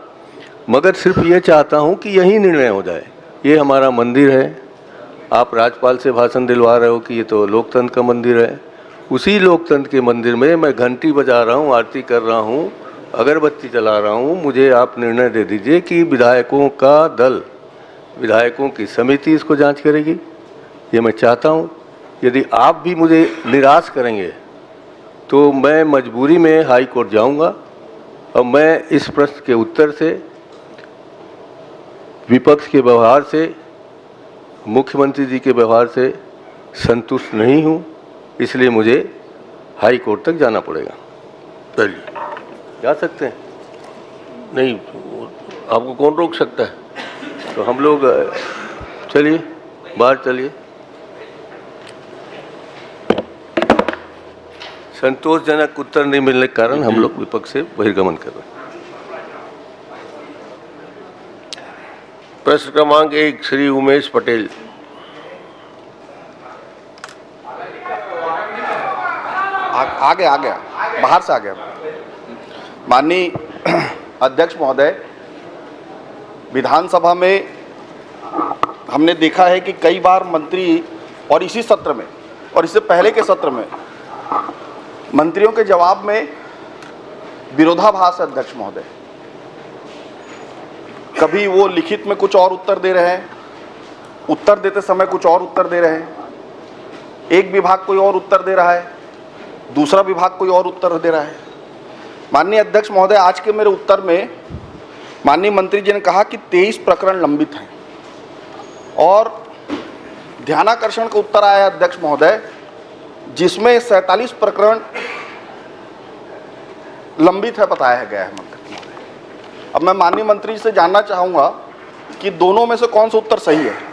A: मगर सिर्फ ये चाहता हूँ कि यही निर्णय हो जाए। ये हमारा मंदिर है, आप राज्यपाल से भाषण दिलवा रहे हो कि ये तो लोकतंत्र का मंदिर है। उसी लोकतंत्र के मंदिर में मैं घंटी बजा रहा हूँ, आरती कर रहा हूँ, अगरबत्ती जला रहा हूँ। मुझे आप निर्णय दे दीजिए कि विधायकों का दल, विधायकों की समिति इसको जांच करेगी। ये मैं चाहता हूँ। यदि आप भी मुझे निराश करेंगे तो मैं मजबूरी में हाई कोर्ट जाऊँगा, और मैं इस प्रश्न के उत्तर से, विपक्ष के व्यवहार से मुख्यमंत्री जी के व्यवहार से संतुष्ट नहीं हूँ, इसलिए मुझे हाई कोर्ट तक जाना पड़ेगा। चलिए, जा सकते हैं? नहीं, आपको कौन रोक सकता है? तो हम लोग चलिए, बाहर चलिए। संतोषजनक उत्तर नहीं मिलने के कारण हम लोग विपक्ष से बहिर्गमन कर रहे हैं। प्रश्न क्रमांक 1 श्री उमेश पटेल।
E: आ गया बाहर से आ गया। माननीय अध्यक्ष महोदय, विधानसभा में हमने देखा है कि कई बार मंत्री, और इसी सत्र में और इससे पहले के सत्र में, मंत्रियों के जवाब में विरोधाभास है। अध्यक्ष महोदय, कभी वो लिखित में कुछ और उत्तर दे रहे हैं, उत्तर देते समय कुछ और उत्तर दे रहे हैं, एक विभाग कोई और उत्तर दे रहा है, दूसरा विभाग कोई और उत्तर दे रहा है। माननीय अध्यक्ष महोदय, आज के मेरे उत्तर में माननीय मंत्री जी ने कहा कि 23 प्रकरण लंबित हैं, और ध्यानाकर्षण का उत्तर आया अध्यक्ष महोदय, जिसमें 47 प्रकरण लंबित है बताया गया है मंत्री महोदय। अब मैं माननीय मंत्री से जानना चाहूंगा कि दोनों में से कौन सा उत्तर सही है।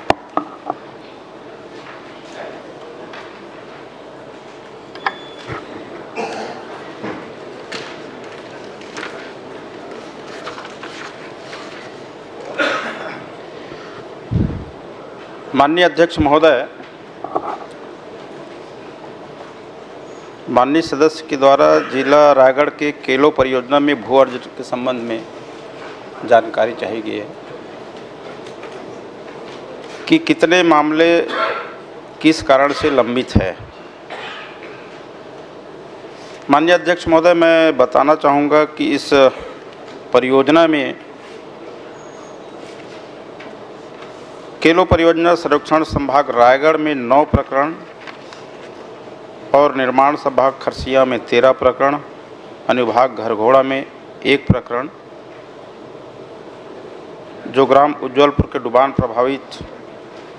C: माननीय अध्यक्ष महोदय, माननीय सदस्य के द्वारा जिला रायगढ़ के केलो परियोजना में भू अर्जन के संबंध में जानकारी चाहिए गई है कि कितने मामले किस कारण से लंबित है। माननीय अध्यक्ष महोदय, मैं बताना चाहूँगा कि इस परियोजना में केलो परियोजना संरक्षण संभाग रायगढ़ में 9 प्रकरण और निर्माण संभाग खरसिया में 13 प्रकरण, अनुभाग घरघोड़ा में 1 प्रकरण, जो ग्राम उज्ज्वलपुर के डुबान प्रभावित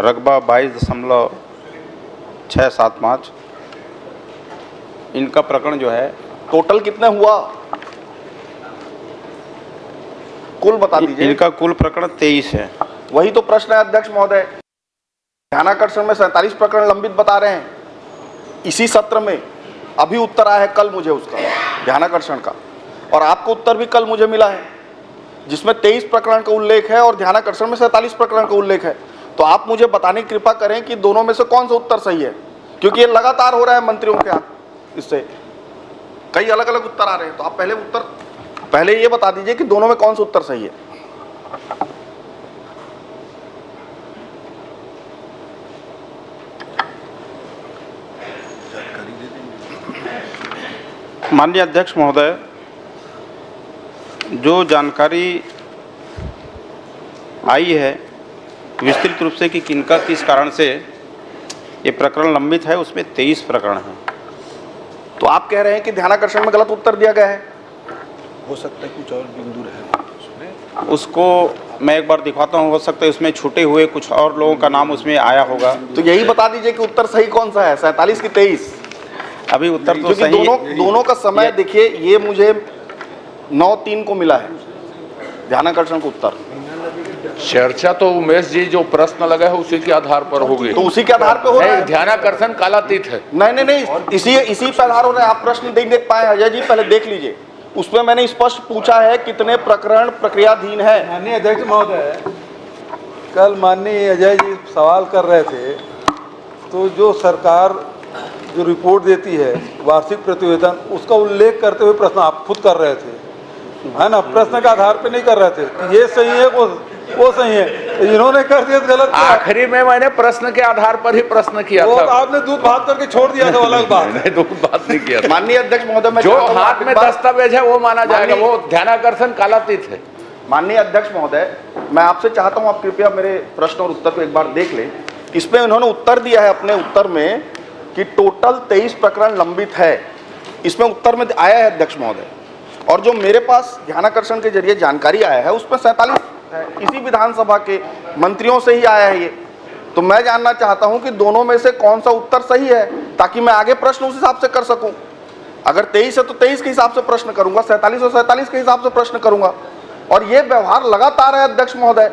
C: रकबा 22.675, इनका प्रकरण जो है
E: टोटल कितने हुआ, कुल बता दीजिए।
C: इनका कुल प्रकरण 23 है।
E: वही तो प्रश्न है अध्यक्ष महोदय। ध्यानाकर्षण में 47 प्रकरण लंबित बता रहे हैं। इसी सत्र में अभी उत्तर आया है कल मुझे उसका, ध्यानाकर्षण का, और आपको उत्तर भी कल मुझे मिला है, जिसमें 23 प्रकरण का उल्लेख है और ध्यानाकर्षण में 47 प्रकरण का उल्लेख है। तो आप मुझे बताने की कृपा करें कि दोनों में से कौन सा उत्तर सही है, क्योंकि ये लगातार हो रहा है मंत्रियों के हाथ, इससे कई अलग अलग उत्तर आ रहे हैं। तो आप पहले ये बता दीजिए कि दोनों में कौन सा उत्तर सही है।
C: माननीय अध्यक्ष महोदय, जो जानकारी आई है विस्तृत रूप से कि किनका किस कारण से ये प्रकरण लंबित है, उसमें 23 प्रकरण हैं।
E: तो आप कह रहे हैं कि ध्यानाकर्षण में गलत उत्तर दिया गया है।
C: हो सकता है कुछ और बिंदु रहे उसको मैं एक बार दिखाता हूँ। हो सकता है उसमें छूटे हुए कुछ और लोगों का नाम उसमें आया होगा।
E: तो यही बता दीजिए कि उत्तर सही कौन सा है, 47 की 23?
C: अभी उत्तर तो
E: सही, दोनों का समय देखिए, ये मुझे 9-3 को मिला है ध्यानाकर्षण का उत्तर।
B: चर्चा तो उमेश जी जो प्रश्न लगा है उसी के आधार पर होगी।
E: तो उसी के आधार पर हो रहा है।
B: ध्यानाकर्षण कालातीत है। नहीं,
E: इसी पर आधार हो रहा है। आप प्रश्न नहीं देख पाए अजय जी, पहले देख लीजिए। उसमें मैंने स्पष्ट पूछा है कितने प्रकरण प्रक्रियाधीन है।
I: माननीय अध्यक्ष महोदय, कल माननीय अजय जी सवाल कर रहे थे, तो जो सरकार जो रिपोर्ट देती है वार्षिक प्रतिवेदन, उसका उल्लेख करते हुए प्रश्न आप खुद कर रहे थे, है ना? प्रश्न के आधार पे नहीं कर रहे थे कि ये सही है वो सही है, इन्होंने कर दिया तो गलत।
B: आखिरी में मैंने प्रश्न के आधार पर ही प्रश्न किया था।
I: आपने दूध भात करके छोड़ दिया था, अलग बात।
B: नहीं, दूध भात नहीं किया।
E: माननीय अध्यक्ष महोदय,
B: जो हाथ में दस्तावेज है वो माना जाएगा, वो ध्यानाकर्षण कालातीत है।
E: माननीय अध्यक्ष महोदय, मैं आपसे चाहता हूं आप कृपया मेरे प्रश्न और उत्तर को एक बार देख लें। इसमें उन्होंने उत्तर दिया है अपने उत्तर में कि टोटल 23 प्रकरण लंबित है, इसमें उत्तर में आया है अध्यक्ष महोदय। और जो मेरे पास ध्यानाकर्षण के जरिए जानकारी आया है उसमें 47 है, इसी विधानसभा के मंत्रियों से ही आया है ये। तो मैं जानना चाहता हूं कि दोनों में से कौन सा उत्तर सही है, ताकि मैं आगे प्रश्न उस हिसाब से कर सकूं। अगर 23 है तो 23 के हिसाब से प्रश्न करूंगा, 47 और 47 के हिसाब से प्रश्न करूंगा। और यह व्यवहार लगातार है अध्यक्ष महोदय।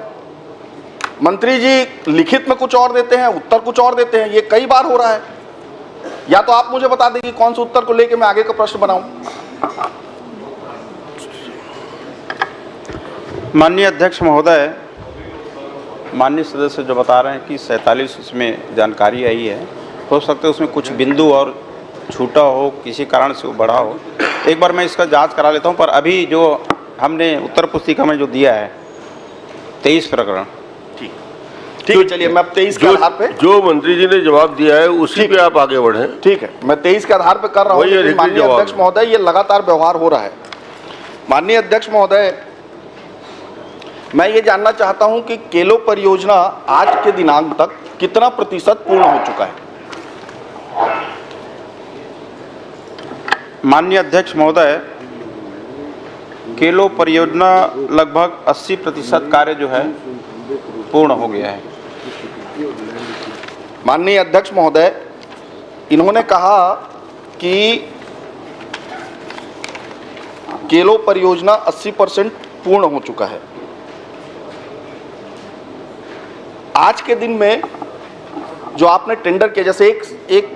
E: मंत्री जी लिखित में कुछ और देते हैं, उत्तर कुछ और देते हैं, ये कई बार हो रहा है। या तो आप मुझे बता दें कि कौन से उत्तर को लेकर मैं आगे का प्रश्न बनाऊं।
C: माननीय अध्यक्ष महोदय, माननीय सदस्य जो बता रहे हैं कि 47 उसमें जानकारी आई है, हो सकता है उसमें कुछ बिंदु और छूटा हो, किसी कारण से वो बढ़ा हो। एक बार मैं इसका जांच करा लेता हूं, पर अभी जो हमने उत्तर पुस्तिका में जो दिया है 23 प्रकरण,
E: ठीक है, चलिए मैं अब 23 के आधार पे,
A: जो मंत्री जी ने जवाब दिया है उसी पे आप आगे बढ़े।
E: ठीक है, मैं 23 के आधार पे कर रहा हूँ। माननीय अध्यक्ष महोदय, ये लगातार व्यवहार हो रहा है। माननीय अध्यक्ष महोदय, मैं ये जानना चाहता हूं कि केलो परियोजना आज के दिनांक तक कितना प्रतिशत पूर्ण हो चुका है।
C: माननीय अध्यक्ष महोदय, केलो परियोजना लगभग 80% कार्य जो है पूर्ण हो गया है।
E: माननीय अध्यक्ष महोदय, इन्होंने कहा कि केलो परियोजना 80% पूर्ण हो चुका है। आज के दिन में जो आपने टेंडर किया, जैसे एक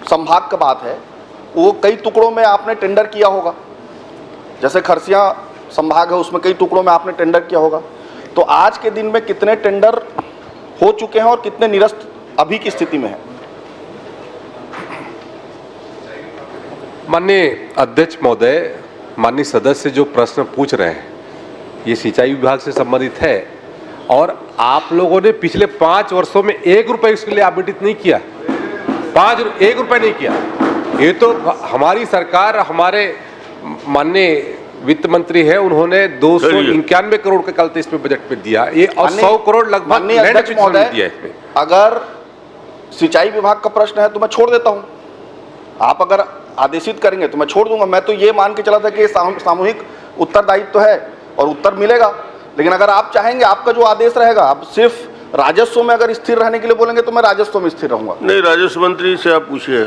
E: संभाग का बात है, वो कई टुकड़ों में आपने टेंडर किया होगा। जैसे खरसिया संभाग है, उसमें कई टुकड़ों में आपने टेंडर किया होगा। तो आज के दिन में कितने टेंडर हो चुके हैं और कितने निरस्त अभी की स्थिति में है।
J: माननीय अध्यक्ष महोदय, माननीय सदस्य जो प्रश्न पूछ रहे हैं ये सिंचाई विभाग से संबंधित है, और आप लोगों ने पिछले 5 वर्षों में 1 रुपए इसके लिए आवंटित नहीं किया। 1 रुपए नहीं किया। ये तो हमारी सरकार, हमारे माननीय वित्त मंत्री है, उन्होंने 291 करोड़ का कल इसमें बजट में दिया, ये और 100 करोड़ लगभग दिया इसमें।
E: अगर सिंचाई विभाग का प्रश्न है तो मैं छोड़ देता हूं, आप अगर आदेशित करेंगे तो मैं छोड़ दूंगा। मैं तो ये मान के चला था कि सामूहिक उत्तरदायित्व है और उत्तर मिलेगा। लेकिन अगर आप चाहेंगे, आपका जो आदेश रहेगा, आप सिर्फ राजस्व में अगर स्थिर रहने के लिए बोलेंगे तो मैं राजस्व में स्थिर रहूंगा।
A: नहीं, राजस्व मंत्री से आप पूछिए।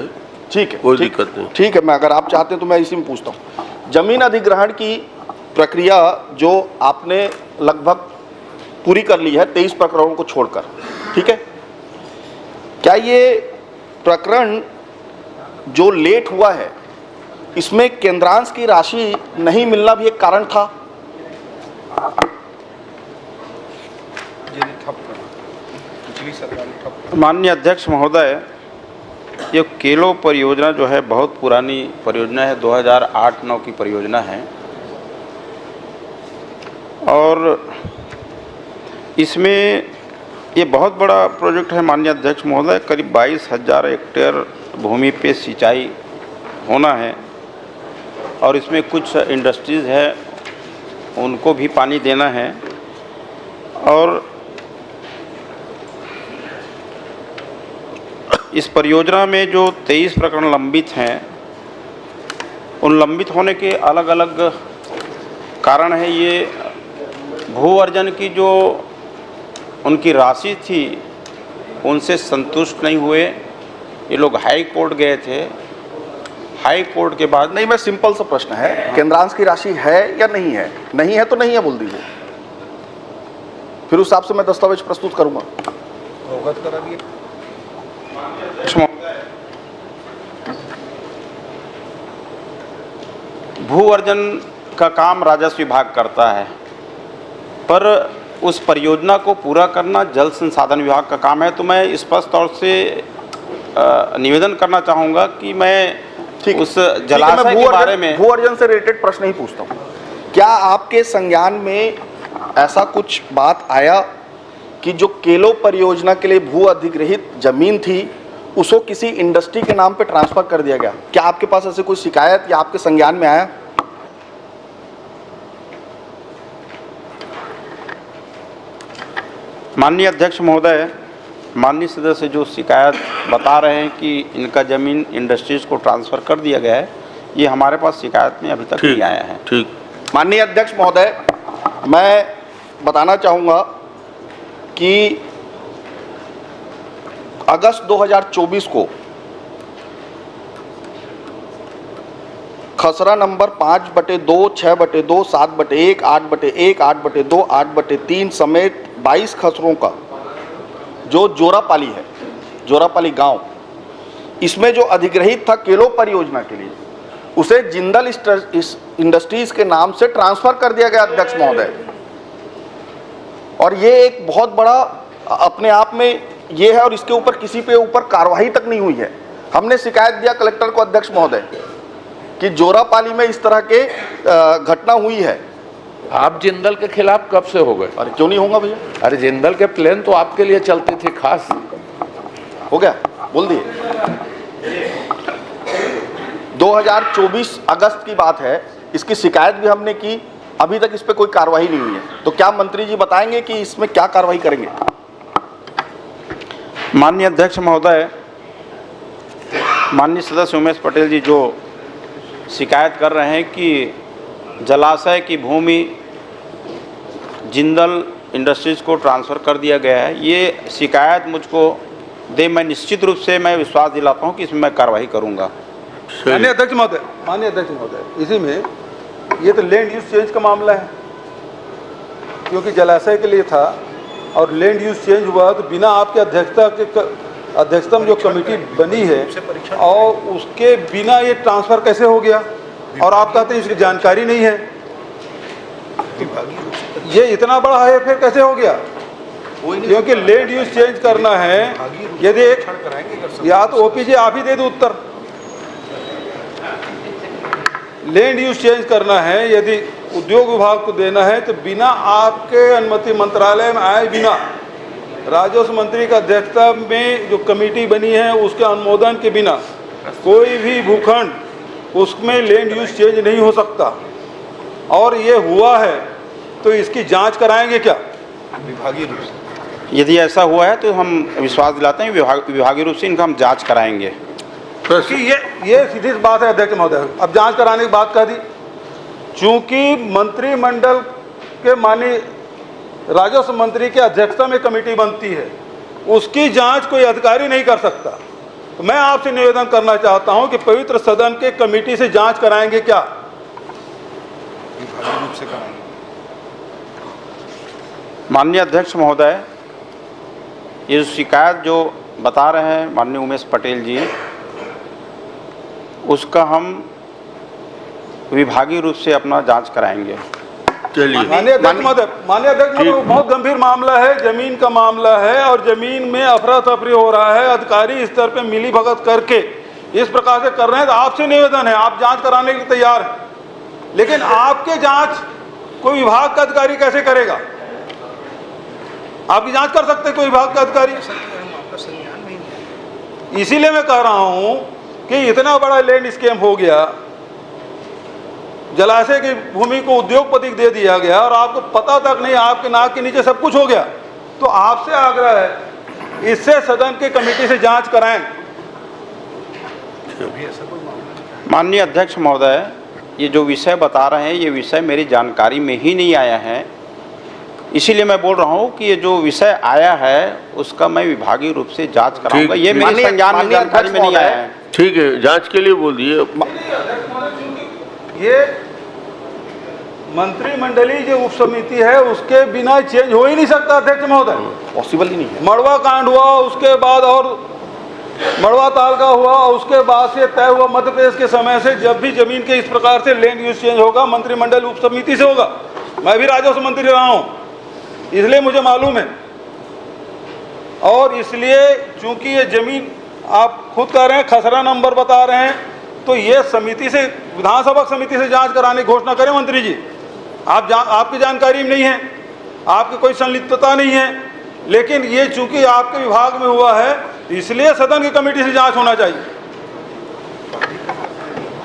E: ठीक है,
A: कोई दिक्कत नहीं।
E: ठीक है, मैं अगर आप चाहते हैं तो मैं इसी में पूछता हूँ। जमीन अधिग्रहण की प्रक्रिया जो आपने लगभग पूरी कर ली है 23 प्रकरणों को छोड़कर, ठीक है, क्या ये प्रकरण जो लेट हुआ है इसमें केंद्रांश की राशि नहीं मिलना भी एक कारण था?
C: माननीय अध्यक्ष महोदय, ये केलो परियोजना जो है बहुत पुरानी परियोजना है, 2008-9 की परियोजना है, और इसमें ये बहुत बड़ा प्रोजेक्ट है। माननीय अध्यक्ष महोदय, करीब 22,000 हेक्टेयर भूमि पे सिंचाई होना है, और इसमें कुछ इंडस्ट्रीज़ है उनको भी पानी देना है। और इस परियोजना में जो 23 प्रकरण लंबित हैं, उन लंबित होने के अलग अलग कारण है। ये भू अर्जन की जो उनकी राशि थी उनसे संतुष्ट नहीं हुए, ये लोग हाई कोर्ट गए थे। हाई कोर्ट के बाद
E: नहीं, मैं सिंपल सा प्रश्न है, केंद्रांश की राशि है या नहीं है? नहीं है तो नहीं है बोल दीजिए, फिर उस हिसाब से मैं दस्तावेज प्रस्तुत करूंगा।
I: अवगत करा दिए।
C: भू अर्जन का काम राजस्व विभाग करता है, पर उस परियोजना को पूरा करना जल संसाधन विभाग का काम है। तो मैं स्पष्ट तौर से निवेदन करना चाहूँगा कि मैं उस जलाशय के बारे में,
E: भू अर्जन से रिलेटेड प्रश्न ही पूछता हूँ। क्या आपके संज्ञान में ऐसा कुछ बात आया कि जो केलो परियोजना के लिए भू अधिग्रहित जमीन थी उसको किसी इंडस्ट्री के नाम पे ट्रांसफर कर दिया गया? क्या आपके पास ऐसे कोई शिकायत या आपके संज्ञान में आया?
C: माननीय अध्यक्ष महोदय, माननीय सदस्य जो शिकायत बता रहे हैं कि इनका जमीन इंडस्ट्रीज को ट्रांसफ़र कर दिया गया है, ये हमारे पास शिकायत में अभी तक नहीं आया है।
A: ठीक।
E: माननीय अध्यक्ष महोदय, मैं बताना चाहूँगा कि अगस्त 2024 को खसरा नंबर 5/2, 6/2, 7/1, 8/1, 8/2, 8/3 समेत 22 खसरों का जो जोरापाली है, जोरापाली गांव, इसमें जो अधिग्रहित था केलो परियोजना के लिए, उसे जिंदल इंडस्ट्रीज के नाम से ट्रांसफर कर दिया गया अध्यक्ष महोदय। और ये एक बहुत बड़ा अपने आप में ये है, और इसके ऊपर किसी पे ऊपर कार्रवाई तक नहीं हुई है। हमने शिकायत दिया कलेक्टर को अध्यक्ष महोदय कि जोरापाली में इस तरह के घटना हुई है।
B: आप जिंदल के खिलाफ कब से हो गए?
E: अरे क्यों नहीं होगा भैया?
B: अरे जिंदल के प्लेन तो आपके लिए चलते थे खास।
E: हो गया, बोल दिए। 2024 अगस्त की बात है, इसकी शिकायत भी हमने की, अभी तक इस पे कोई कार्रवाई नहीं हुई है। तो क्या मंत्री जी बताएंगे कि इसमें क्या कार्रवाई करेंगे?
C: माननीय अध्यक्ष महोदय, माननीय सदस्य उमेश पटेल जी जो शिकायत कर रहे हैं कि जलाशय की भूमि जिंदल इंडस्ट्रीज को ट्रांसफ़र कर दिया गया है, ये शिकायत मुझको दे, मैं निश्चित रूप से मैं विश्वास दिलाता हूं कि इसमें मैं कार्रवाई करूंगा।
I: माननीय अध्यक्ष महोदय, इसी में ये तो लैंड यूज चेंज का मामला है, क्योंकि जलाशय के लिए था और लैंड यूज चेंज हुआ तो बिना आपके अध्यक्षता में जो कमेटी बनी है और उसके बिना ये ट्रांसफ़र कैसे हो गया? और आप कहते हैं इसकी जानकारी नहीं है, ये इतना बड़ा है फिर कैसे हो गया? क्योंकि लैंड यूज चेंज करना है, यदि एक या तो ओपीजी आप ही दे दो उत्तर। लैंड यूज चेंज करना है, यदि उद्योग विभाग को देना है तो बिना आपके अनुमति, मंत्रालय में आए बिना, राजस्व मंत्री का अध्यक्षता में जो कमेटी बनी है उसके अनुमोदन के बिना कोई भी भूखंड उसमें लैंड यूज चेंज नहीं हो सकता। और ये हुआ है तो इसकी जांच कराएंगे क्या विभागीय रूप से?
C: यदि ऐसा हुआ है तो हम विश्वास दिलाते हैं विभागीय रूप से इनका हम जांच कराएंगे।
I: कि ये सीधी बात है अध्यक्ष महोदय, अब जांच कराने की बात कह दी। चूंकि मंत्रिमंडल के माननीय राजस्व मंत्री के अध्यक्षता में कमेटी बनती है, उसकी जांच कोई अधिकारी नहीं कर सकता। तो मैं आपसे निवेदन करना चाहता हूं कि पवित्र सदन के कमेटी से जांच कराएंगे क्या?
C: माननीय अध्यक्ष महोदय, ये शिकायत जो बता रहे हैं माननीय उमेश पटेल जी, उसका हम विभागीय रूप से अपना जांच कराएंगे।
I: माननीय अध्यक्ष महोदय, बहुत गंभीर मामला है, जमीन का मामला है और जमीन में अफरा तफरी हो रहा है, अधिकारी स्तर पे मिली भगत करके इस प्रकार से कर रहे हैं। तो आपसे निवेदन है, आप जांच कराने के लिए तैयार हैं, लेकिन आपके जांच कोई विभाग का अधिकारी कैसे करेगा? आपकी जांच कर सकते कोई विभाग का अधिकारी? इसीलिए मैं कह रहा हूं कि इतना बड़ा लैंड स्कैम हो गया, जलाशय की भूमि को उद्योगपति को दे दिया गया और आपको पता तक नहीं, आपके नाक के नीचे सब कुछ हो गया। तो आपसे आग्रह है, इससे सदन की कमेटी से जांच कराएं।
C: माननीय अध्यक्ष महोदय, ये जो विषय बता रहे हैं ये विषय मेरी जानकारी में ही नहीं आया है, इसीलिए मैं बोल रहा हूँ कि ये जो विषय आया है उसका मैं विभागीय रूप से जांच कराऊंगा। ये मेरे संज्ञान में, जानकारी में नहीं आया है।
A: ठीक है, जांच के लिए बोल दिए।
I: ये मंत्रिमंडलीय जो उप समिति है उसके बिना चेंज हो ही नहीं सकता अध्यक्ष महोदय,
E: पॉसिबल ही नहीं है।
I: मड़वा कांड हुआ, उसके बाद और मड़वा ताल का हुआ, उसके बाद से तय हुआ मध्य प्रदेश के समय से जब भी जमीन के इस प्रकार से लैंड यूज चेंज होगा मंत्रिमंडल उप समिति से होगा। मैं भी राजस्व मंत्री रहा हूँ, इसलिए मुझे मालूम है। और इसलिए चूंकि ये जमीन आप खुद कह रहे हैं, खसरा नंबर बता रहे हैं, तो ये समिति से, विधानसभा समिति से जांच कराने की घोषणा करें मंत्री जी। आपकी जानकारी में नहीं है, आपकी कोई संलिप्तता नहीं है, लेकिन ये चूंकि आपके विभाग में हुआ है इसलिए सदन की कमेटी से जांच होना चाहिए।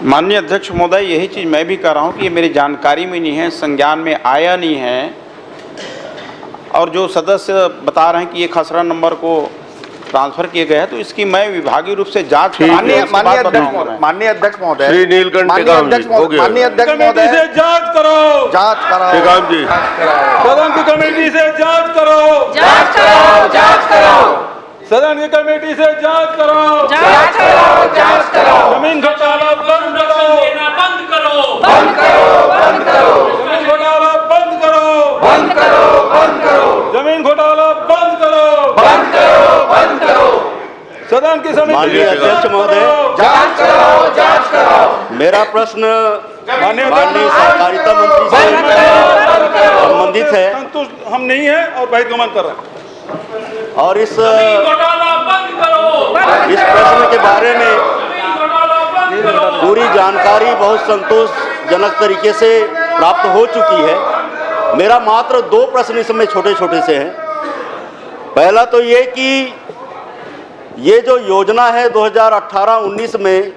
C: माननीय अध्यक्ष महोदय, यही चीज़ मैं भी कह रहा हूँ कि ये मेरी जानकारी में नहीं है, संज्ञान में आया नहीं है। और जो सदस्य बता रहे हैं कि ये खसरा नंबर को ट्रांसफर किए गए हैं, तो इसकी मैं विभागीय रूप से जांच
E: माननीय अध्यक्ष महोदय,
A: श्री नीलकंठ टेकाम जी, हो गया।
E: माननीय अध्यक्ष
I: कमेटी
E: महोदय,
I: से जांच करो,
E: जांच कराओ।
A: टेकाम जी,
I: सदन की कमेटी से जांच करो,
H: जांच करो, जांच करो।
I: सदन की कमेटी से जांच करो,
F: जांच करो, जांच करो।
I: जमीन घोटाला बंद करो,
F: बंद करो,
I: बंद करो, बंद करो, जमीन घोटाला बंद करो,
F: बंद करो, बंद करो,
I: जमीन घोटाला बंद करो,
F: बंद करो, बंद करो।
I: सदन की समिति
K: माननीय
I: से
K: अध्यक्ष महोदय,
F: जांच करो, जांच करो।
K: मेरा प्रश्न
I: माननीय
K: माननीय सहकारिता मंत्री से संबंधित है
I: संतुष्ट हम नहीं है और बहिर्गमन कर रहे हैं।
K: और इस
F: घोटाला बंद करो,
K: प्रश्न के बारे में पूरी जानकारी बहुत संतोषजनक तरीके से प्राप्त हो चुकी है। मेरा मात्र 2 प्रश्न इसमें छोटे छोटे से हैं। पहला तो ये कि ये जो योजना है 2018-19 में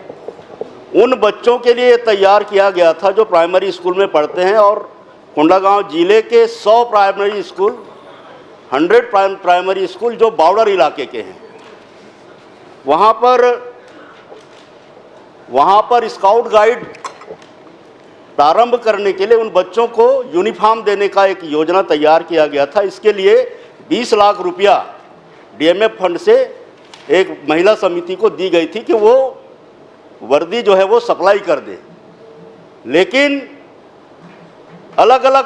K: उन बच्चों के लिए तैयार किया गया था जो प्राइमरी स्कूल में पढ़ते हैं, और कोंडागांव जिले के 100 प्राइमरी स्कूल, 100 प्राइमरी स्कूल जो बॉर्डर इलाके के हैं, वहाँ पर स्काउट गाइड प्रारंभ करने के लिए उन बच्चों को यूनिफॉर्म देने का एक योजना तैयार किया गया था। इसके लिए 20 लाख रुपया डीएमएफ फंड से एक महिला समिति को दी गई थी कि वो वर्दी जो है वो सप्लाई कर दे। लेकिन अलग अलग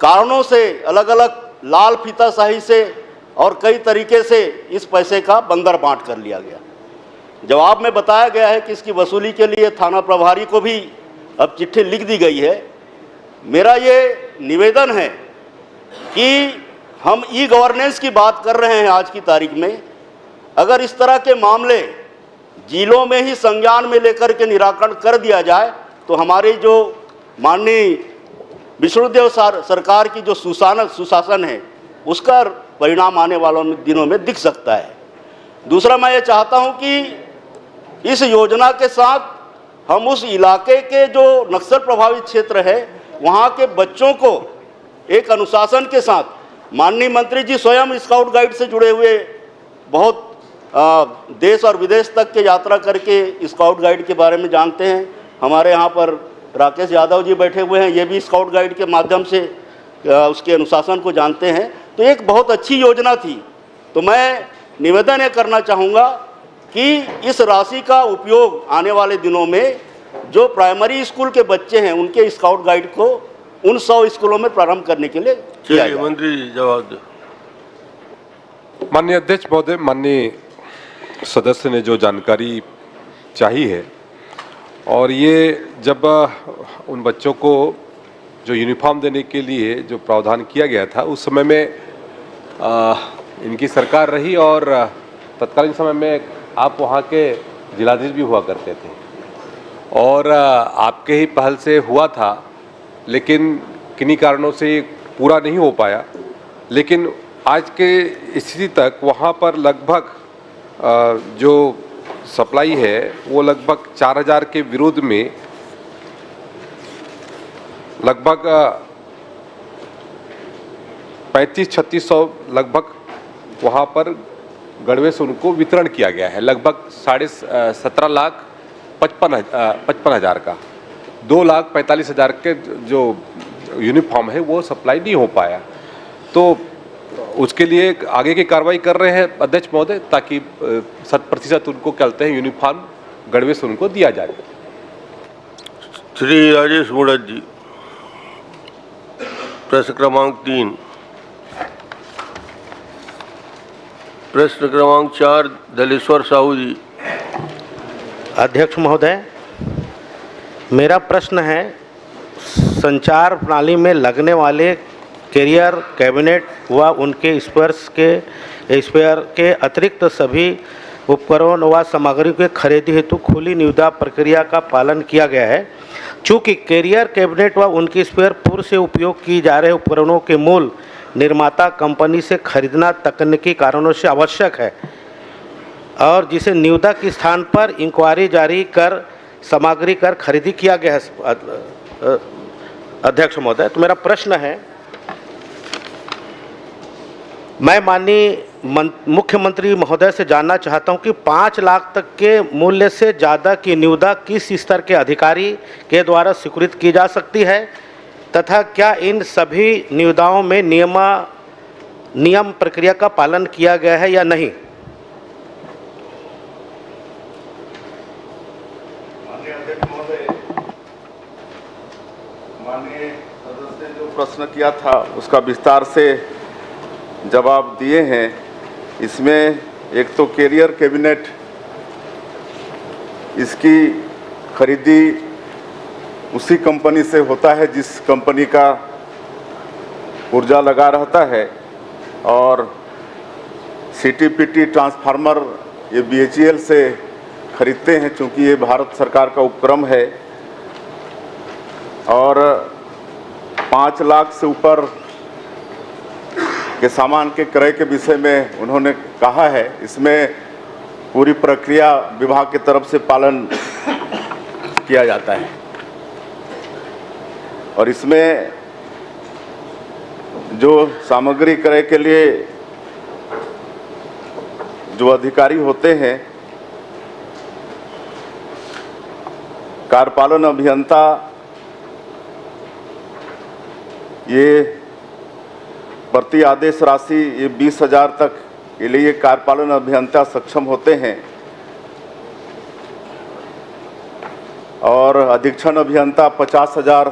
K: कारणों से, अलग अलग लाल फीताशाही से और कई तरीके से इस पैसे का बंदर बांट कर लिया गया। जवाब में बताया गया है कि इसकी वसूली के लिए थाना प्रभारी को भी अब चिट्ठी लिख दी गई है। मेरा ये निवेदन है कि हम ई गवर्नेंस की बात कर रहे हैं आज की तारीख में, अगर इस तरह के मामले जिलों में ही संज्ञान में लेकर के निराकरण कर दिया जाए तो हमारी जो माननीय विष्णुदेव सरकार की जो सुशासन है उसका परिणाम आने वालों दिनों में दिख सकता है। दूसरा, मैं ये चाहता हूं कि इस योजना के साथ हम उस इलाके के जो नक्सल प्रभावित क्षेत्र है वहाँ के बच्चों को एक अनुशासन के साथ, माननीय मंत्री जी स्वयं स्काउट गाइड से जुड़े हुए बहुत देश और विदेश तक के यात्रा करके स्काउट गाइड के बारे में जानते हैं। हमारे यहाँ पर राकेश यादव जी बैठे हुए हैं, ये भी स्काउट गाइड के माध्यम से उसके अनुशासन को जानते हैं। तो एक बहुत अच्छी योजना थी। तो मैं निवेदन ये करना चाहूँगा कि इस राशि का उपयोग आने वाले दिनों में जो प्राइमरी स्कूल के बच्चे हैं उनके स्काउट गाइड को उन 100 स्कूलों में प्रारंभ करने के लिए किया जाए।
A: मंत्री जी जवाब दो।
J: माननीय अध्यक्ष महोदय, माननीय सदस्य ने जो जानकारी चाही है, और ये जब उन बच्चों को जो यूनिफॉर्म देने के लिए जो प्रावधान किया गया था उस समय में इनकी सरकार रही और तत्कालीन समय में आप वहाँ के जिलाधीश भी हुआ करते थे और आपके ही पहल से हुआ था, लेकिन किन्हीं कारणों से पूरा नहीं हो पाया। लेकिन आज के स्थिति तक वहाँ पर लगभग जो सप्लाई है वो लगभग 4000 के विरुद्ध में लगभग 3500-3600 लगभग वहाँ पर गड़वे से उनको वितरण किया गया है। लगभग 17,55,000 का 2,45,000 के जो यूनिफॉर्म है वो सप्लाई नहीं हो पाया। तो उसके लिए आगे की कार्रवाई कर रहे हैं अध्यक्ष महोदय, ताकि 100% उनको कहते हैं यूनिफॉर्म गड़वे से उनको दिया जाए।
A: श्री राजेश मुड़त जी, प्रश्न क्रमांक 3। प्रश्न क्रमांक 4 दलेश्वर साहू जी।
G: अध्यक्ष महोदय, मेरा प्रश्न है, संचार प्रणाली में लगने वाले कैरियर, कैबिनेट व उनके स्पेयर के अतिरिक्त सभी उपकरण व सामग्री के खरीदी हेतु खुली निविदा प्रक्रिया का पालन किया गया है। चूँकि कैरियर, कैबिनेट व उनके स्पेयर पूर्व से उपयोग की जा रहे उपकरणों के मूल निर्माता कंपनी से खरीदना तकनीकी कारणों से आवश्यक है और जिसे निविदा के स्थान पर इंक्वायरी जारी कर सामग्री कर खरीदी किया गया है। अध्यक्ष महोदय, तो मेरा प्रश्न है, मैं माननीय मुख्यमंत्री महोदय से जानना चाहता हूं कि 5 लाख तक के मूल्य से ज़्यादा की निविदा किस स्तर के अधिकारी के द्वारा स्वीकृत की जा सकती है तथा क्या इन सभी निविदाओं में नियम प्रक्रिया का पालन किया गया है या नहीं?
D: माननीय सदस्य ने जो प्रश्न किया था उसका विस्तार से जवाब दिए हैं। इसमें एक तो कैरियर कैबिनेट, इसकी खरीदी उसी कंपनी से होता है जिस कंपनी का ऊर्जा लगा रहता है, और सीटीपीटी ट्रांसफार्मर ये बीएचईएल से खरीदते हैं चूँकि ये भारत सरकार का उपक्रम है। और 5 लाख से ऊपर के सामान के क्रय के विषय में उन्होंने कहा है। इसमें पूरी प्रक्रिया विभाग की तरफ से पालन किया जाता है, और इसमें जो सामग्री क्रय के लिए जो अधिकारी होते हैं, कार्यपालन अभियंता, ये प्रति आदेश राशि ये 20,000 तक के लिए कार्यपालन अभियंता सक्षम होते हैं, और अधीक्षण अभियंता 50,000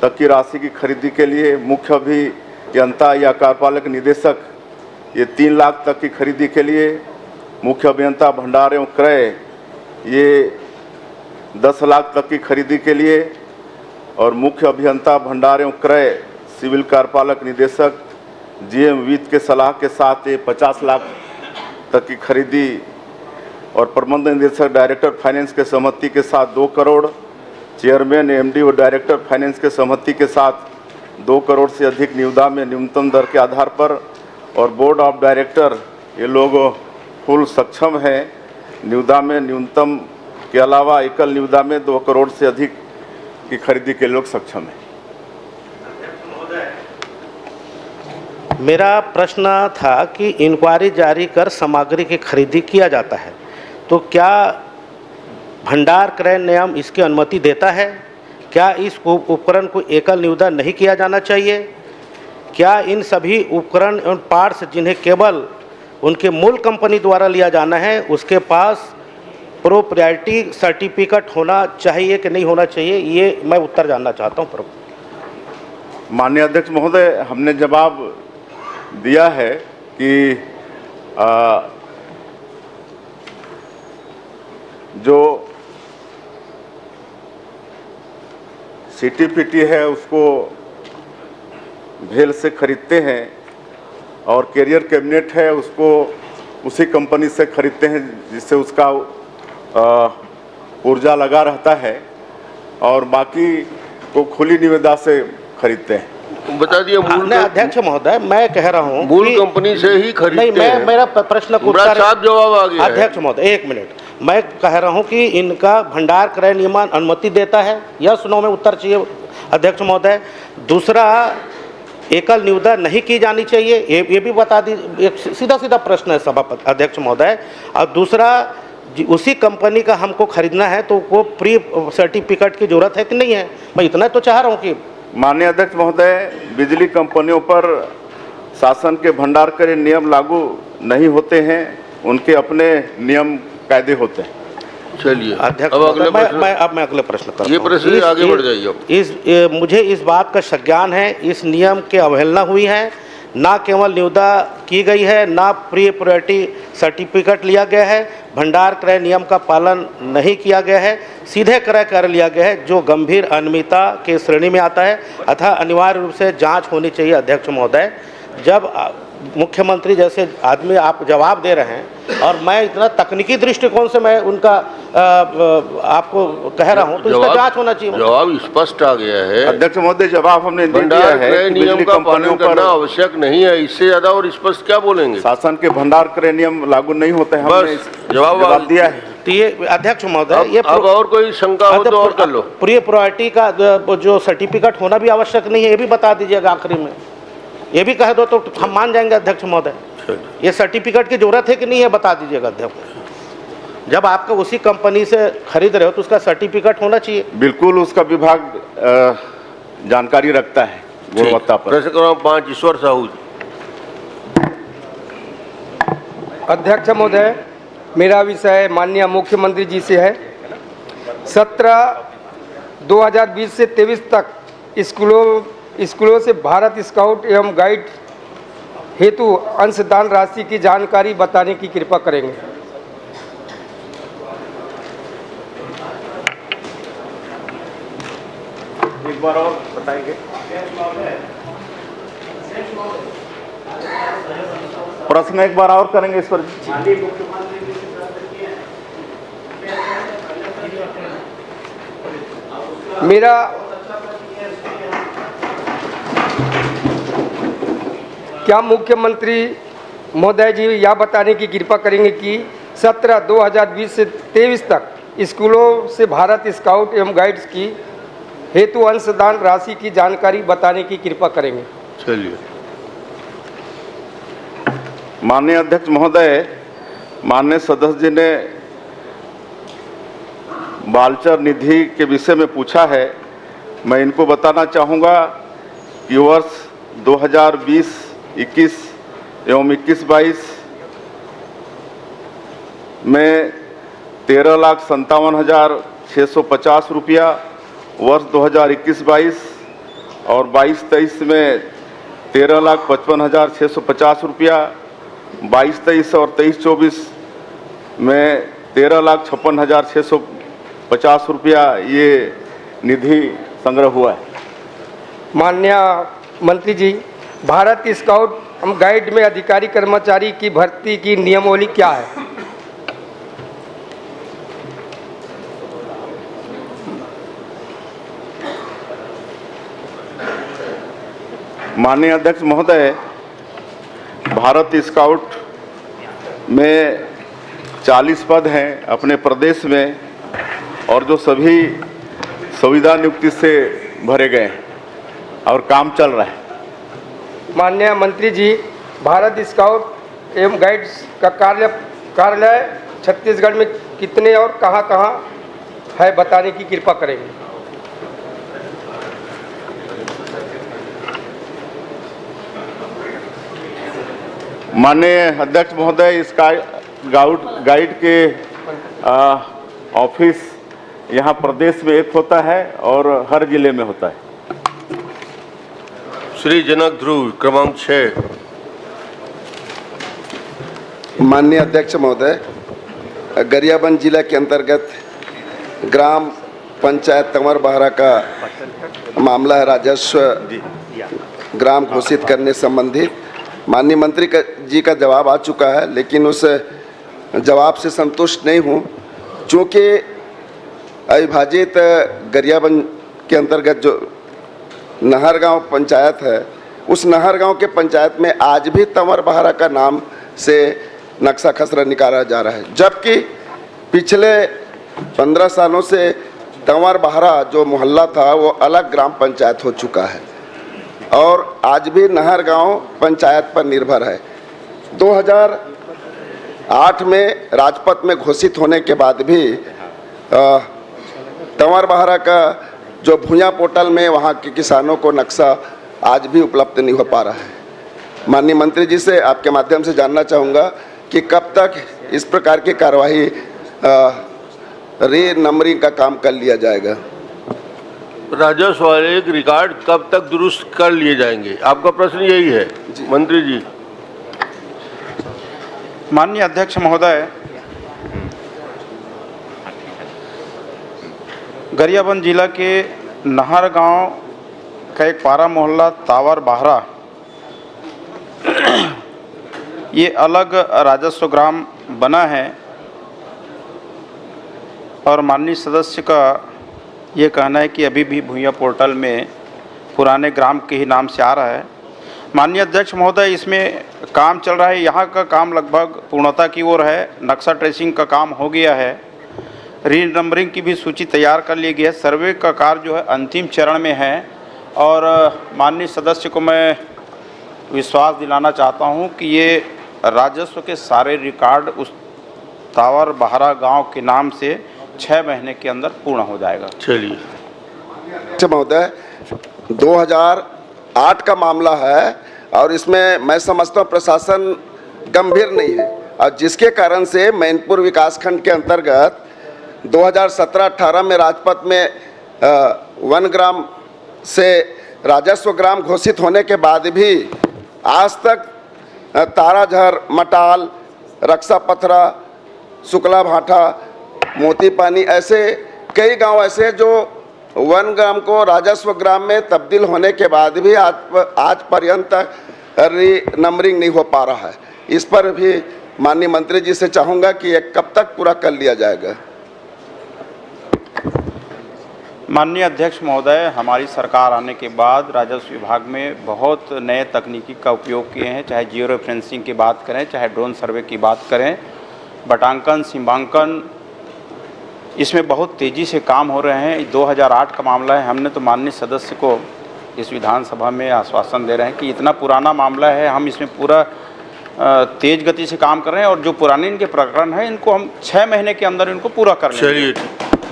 D: तक की राशि की खरीदी के लिए, मुख्य अभियंता या कार्यपालक निदेशक ये 3 लाख तक की खरीदी के लिए, मुख्य अभियंता भंडार एवं क्रय ये 10 लाख तक की खरीदी के लिए, और मुख्य अभियंता भंडार एवं क्रय सिविल कार्यपालक निदेशक जीएम वित्त के सलाह के साथ ये 50 लाख तक की खरीदी, और प्रबंध निदेशक डायरेक्टर फाइनेंस के सहमति के साथ 2 करोड़, चेयरमैन एमडी और डायरेक्टर फाइनेंस के सहमति के साथ 2 करोड़ से अधिक निविदा में न्यूनतम दर के आधार पर, और बोर्ड ऑफ डायरेक्टर ये लोग फुल सक्षम हैं। निविदा में न्यूनतम के अलावा एकल निविदा में 2 करोड़ से अधिक की खरीदी के लोग सक्षम हैं।
G: मेरा प्रश्न था कि इंक्वायरी जारी कर सामग्री की खरीदी किया जाता है, तो क्या भंडार क्रय नियम इसकी अनुमति देता है? क्या इस उपकरण को एकल निविदा नहीं किया जाना चाहिए? क्या इन सभी उपकरण एवं पार्ट्स जिन्हें केवल उनके मूल कंपनी द्वारा लिया जाना है उसके पास प्रोप्राइटी सर्टिफिकेट होना चाहिए कि नहीं होना चाहिए? ये मैं उत्तर जानना चाहता हूँ।
D: माननीय अध्यक्ष महोदय, हमने जवाब दिया है कि जो सीटीपीटी है उसको भेल से खरीदते हैं, और कैरियर कैबिनेट है उसको उसी कंपनी से खरीदते हैं जिससे उसका ऊर्जा लगा रहता है, और बाकी को खुली निविदा से खरीदते हैं।
A: बता दिए मूल
G: अध्यक्ष महोदय, मैं कह रहा हूँ
A: मूल कंपनी से ही खरीदते
G: नहीं,
A: हैं।
G: मेरा प्रश्न को
A: साफ जवाब आ गया।
G: अध्यक्ष महोदय 1 मिनट, मैं कह रहा हूँ कि इनका भंडार क्रय नियमन अनुमति देता है या सुनो में उत्तर चाहिए अध्यक्ष महोदय। दूसरा, एकल निविदा नहीं की जानी चाहिए, ये भी बता दीजिए। एक सीधा प्रश्न है सभापति अध्यक्ष महोदय। और दूसरा, उसी कंपनी का हमको खरीदना है तो वो प्री सर्टिफिकेट की जरूरत है कि नहीं है? मैं इतना तो चाह रहा हूँ कि
D: माननीय अध्यक्ष महोदय, बिजली कंपनियों पर शासन के भंडार क्रय नियम लागू नहीं होते हैं, उनके अपने नियम कायदे होते हैं।
A: चलिए
G: अध्यक्ष
A: अब अगले
G: मैं अगले प्रश्न करता हूं।
A: ये प्रश्न आगे बढ़ जाइए।
G: मुझे इस बात का संज्ञान है, इस नियम की अवहेलना हुई है, ना केवल निविदा की गई है, ना प्री प्रायोरिटी सर्टिफिकेट लिया गया है, भंडार क्रय नियम का पालन नहीं किया गया है, सीधे क्रय कर लिया गया है, जो गंभीर अनियमितता के श्रेणी में आता है। अतः अनिवार्य रूप से जांच होनी चाहिए अध्यक्ष महोदय। जब मुख्यमंत्री जैसे आदमी आप जवाब दे रहे हैं और मैं इतना तकनीकी दृष्टिकोण से मैं उनका आपको कह रहा हूं, तो इसका जांच होना चाहिए।
A: जवाब स्पष्ट आ गया है
D: अध्यक्ष महोदय, जवाब हमने दिया
A: भंडार
D: है
A: क्रय
D: कि
A: नियम
D: बिजली
A: का पालन
D: कंपनियों पर
A: करना आवश्यक नहीं है। इससे ज्यादा और स्पष्ट क्या बोलेंगे?
D: शासन के भंडार क्रय नियम लागू नहीं होते हैं, हमने
A: जवाब
D: दिया है।
G: तो ये अध्यक्ष महोदय, ये
A: अब और कोई शंका हो तो और कर लो।
G: प्री प्रायोरिटी का जो सर्टिफिकेट होना भी आवश्यक नहीं है, ये भी बता दीजिएगा आखिरी में। ये भी कह दो तो हम मान जाएंगे अध्यक्ष महोदय। ये सर्टिफिकेट की जरूरत है कि नहीं है बता दीजिएगा अध्यक्ष। जब आपका उसी कंपनी से खरीद रहे हो तो उसका सर्टिफिकेट होना चाहिए।
D: बिल्कुल, उसका विभाग जानकारी रखता है गुणवत्ता पर।
A: प्रश्न क्रमांक 5 ईश्वर साहू।
L: अध्यक्ष महोदय, मेरा विषय माननीय मुख्यमंत्री जी से है। 2020 से 23 तक स्कूलों से भारत स्काउट एवं गाइड हेतु अंशदान राशि की जानकारी बताने की कृपा करेंगे।
C: एक बार और बताएंगे। प्रश्न एक बार और करेंगे इस पर।
L: मेरा क्या मुख्यमंत्री महोदय जी यह बताने की कृपा करेंगे कि 2020 से 23 तक स्कूलों से भारत स्काउट एवं गाइड्स की हेतु अंशदान राशि की जानकारी बताने की कृपा करेंगे।
A: चलिए।
C: माननीय अध्यक्ष महोदय, माननीय सदस्य जी ने बालचर निधि के विषय में पूछा है। मैं इनको बताना चाहूँगा कि वर्ष 2020-21 एवं 21-22 में 13,57,650 रुपया, वर्ष 2021-22 और 22-23 में 13,55,650 रुपया, 22-23 और 23-24 में 13,56,650 रुपया ये निधि संग्रह हुआ है।
L: माननीय मंत्री जी, भारत स्काउट एवं गाइड में अधिकारी कर्मचारी की भर्ती की नियमावली क्या है?
C: माननीय अध्यक्ष महोदय, भारत स्काउट में 40 पद हैं अपने प्रदेश में और जो सभी संविदा नियुक्ति से भरे गए हैं और काम चल रहा है।
L: माननीय मंत्री जी, भारत स्काउट एवं गाइड्स का कार्यालय छत्तीसगढ़ में कितने और कहां-कहां है बताने की कृपा करेंगे।
C: माननीय अध्यक्ष महोदय, इस गाइड के ऑफिस यहाँ प्रदेश में एक होता है और हर जिले में होता है।
A: श्री जनक ध्रुव क्रमांक 6।
M: माननीय अध्यक्ष महोदय, गरियाबंद जिला के अंतर्गत ग्राम पंचायत तंवर बहरा का मामला है। राजस्व ग्राम घोषित करने संबंधी माननीय मंत्री जी का जवाब आ चुका है, लेकिन उस जवाब से संतुष्ट नहीं हूँ, क्योंकि अविभाजित गरियाबंद के अंतर्गत जो नहरगांव पंचायत है, उस नहरगांव के पंचायत में आज भी तंवर बहरा का नाम से नक्शा खसरा निकाला जा रहा है, जबकि पिछले 15 सालों से तंवर बहरा जो मोहल्ला था वो अलग ग्राम पंचायत हो चुका है और आज भी नहरगांव पंचायत पर निर्भर है। 2008 में राजपथ में घोषित होने के बाद भी तंवर बहरा का जो भूया पोर्टल में वहाँ के किसानों को नक्शा आज भी उपलब्ध नहीं हो पा रहा है। माननीय मंत्री जी से आपके माध्यम से जानना चाहूँगा कि कब तक इस प्रकार की कार्यवाही री नंबरिंग का काम कर लिया जाएगा।
A: राजस्व वाले रिकॉर्ड कब तक दुरुस्त कर लिए जाएंगे, आपका प्रश्न यही है मंत्री जी।
C: माननीय अध्यक्ष महोदय, गरियाबंद जिला के नहर गांव का एक पारा मोहल्ला तावर बहरा, ये अलग राजस्व ग्राम बना है और माननीय सदस्य का ये कहना है कि अभी भी भूया पोर्टल में पुराने ग्राम के ही नाम से आ रहा है। माननीय अध्यक्ष महोदय, इसमें काम चल रहा है, यहाँ का काम लगभग पूर्णता की ओर है। नक्शा ट्रेसिंग का काम हो गया है, री नंबरिंग की भी सूची तैयार कर ली गई है, सर्वे का कार्य जो है अंतिम चरण में है और माननीय सदस्य को मैं विश्वास दिलाना चाहता हूँ कि ये राजस्व के सारे रिकॉर्ड उस तावर बहरा गांव के नाम से 6 महीने के अंदर पूर्ण हो जाएगा।
A: चलिए।
M: अच्छा महोदय, 2008 का मामला है और इसमें मैं समझता हूँ प्रशासन गंभीर नहीं है और जिसके कारण से मैनपुर विकासखंड के अंतर्गत 2017-18 में राजपथ में 1 ग्राम से राजस्व ग्राम घोषित होने के बाद भी आज तक ताराझर, मटाल, रक्षा पथरा, शुक्ला भाटा, मोती पानी ऐसे कई गांव ऐसे जो 1 ग्राम को राजस्व ग्राम में तब्दील होने के बाद भी आज पर्यंत नंबरिंग नहीं हो पा रहा है। इस पर भी माननीय मंत्री जी से चाहूँगा कि ये कब तक पूरा कर लिया जाएगा।
C: माननीय अध्यक्ष महोदय, हमारी सरकार आने के बाद राजस्व विभाग में बहुत नए तकनीकी का उपयोग किए हैं, चाहे जियो रेफरेंसिंग की बात करें, चाहे ड्रोन सर्वे की बात करें, बटांकन, सीमांकन, इसमें बहुत तेज़ी से काम हो रहे हैं। 2008 का मामला है। हमने तो माननीय सदस्य को इस विधानसभा में आश्वासन दे रहे हैं कि इतना पुराना मामला है, हम इसमें पूरा तेज गति से काम कर रहे हैं और जो पुराने इनके प्रकरण हैं इनको हम 6 महीने के अंदर इनको पूरा कर लेंगे।
A: चलिए,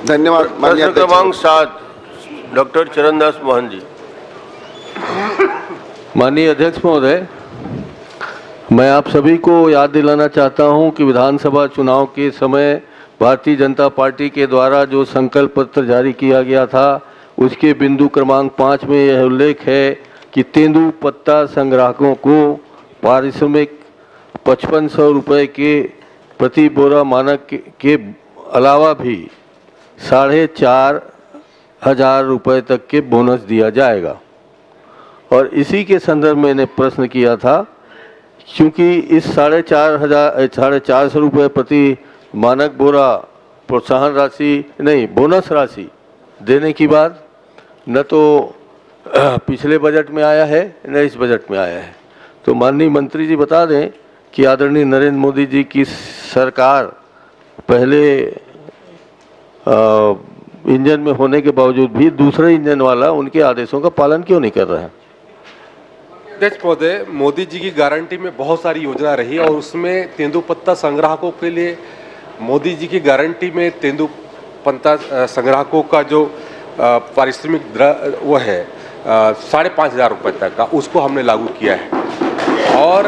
M: धन्यवाद।
A: प्रश्न क्रमांक 7 डॉक्टर चरणदास मोहन जी। माननीय अध्यक्ष महोदय, मैं आप सभी को याद दिलाना चाहता हूं कि विधानसभा चुनाव के समय भारतीय जनता पार्टी के द्वारा जो संकल्प पत्र जारी किया गया था उसके बिंदु क्रमांक 5 में यह उल्लेख है कि तेंदुपत्ता संग्राहकों को पारिश्रमिक 5500 रुपये के प्रति बोरा मानक के अलावा भी 4500 रुपये तक के बोनस दिया जाएगा। और इसी के संदर्भ में मैंने प्रश्न किया था, क्योंकि इस 450 रुपये प्रति मानक बोरा प्रोत्साहन राशि नहीं, बोनस राशि देने की बात न तो पिछले बजट में आया है न इस बजट में आया है। तो माननीय मंत्री जी बता दें कि आदरणीय नरेंद्र मोदी जी की सरकार पहले इंजन में होने के बावजूद भी दूसरे इंजन वाला उनके आदेशों का पालन क्यों नहीं कर रहा है?
J: अध्यक्ष महोदय, मोदी जी की गारंटी में बहुत सारी योजना रही और उसमें तेंदुपत्ता संग्राहकों के लिए मोदी जी की गारंटी में तेंदुपत्ता संग्राहकों का जो पारिश्रमिक वो है 5,500 रुपये तक का, उसको हमने लागू किया है। और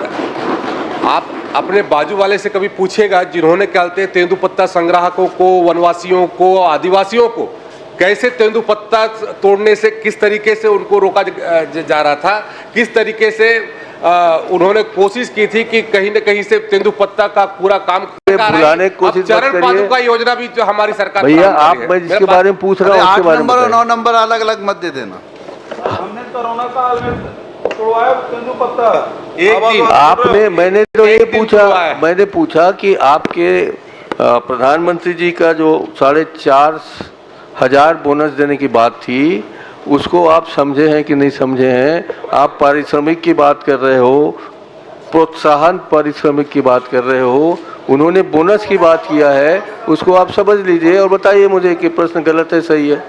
J: आप अपने बाजू वाले से कभी पूछेगा जिन्होंने क्या कहते हैं तेंदुपत्ता संग्राहकों को, वनवासियों को, आदिवासियों को कैसे तेंदुपत्ता तोड़ने से किस तरीके से उनको रोका जा रहा था, किस तरीके से उन्होंने कोशिश की थी कि कहीं न कहीं से तेंदुपत्ता का पूरा काम
A: बुलाने की कोशिश
J: चरण पादुका योजना भी जो हमारी सरकार
A: भैया आप मैं जिसके बारे में पूछ रहा हूँ उसके बारे में
F: 8 नंबर और 9 नंबर अलग अलग मत दे देना।
I: हमने कोरोना काल में तोड़वाया तेंदुपत्ता।
A: आपने मैंने तो ये पूछा, मैंने पूछा कि आपके प्रधानमंत्री जी का जो 4,500 बोनस देने की बात थी उसको आप समझे हैं कि नहीं समझे हैं? आप पारिश्रमिक की बात कर रहे हो, प्रोत्साहन पारिश्रमिक की बात कर रहे हो, उन्होंने बोनस की बात किया है, उसको आप समझ लीजिए और बताइए मुझे कि प्रश्न गलत है सही है।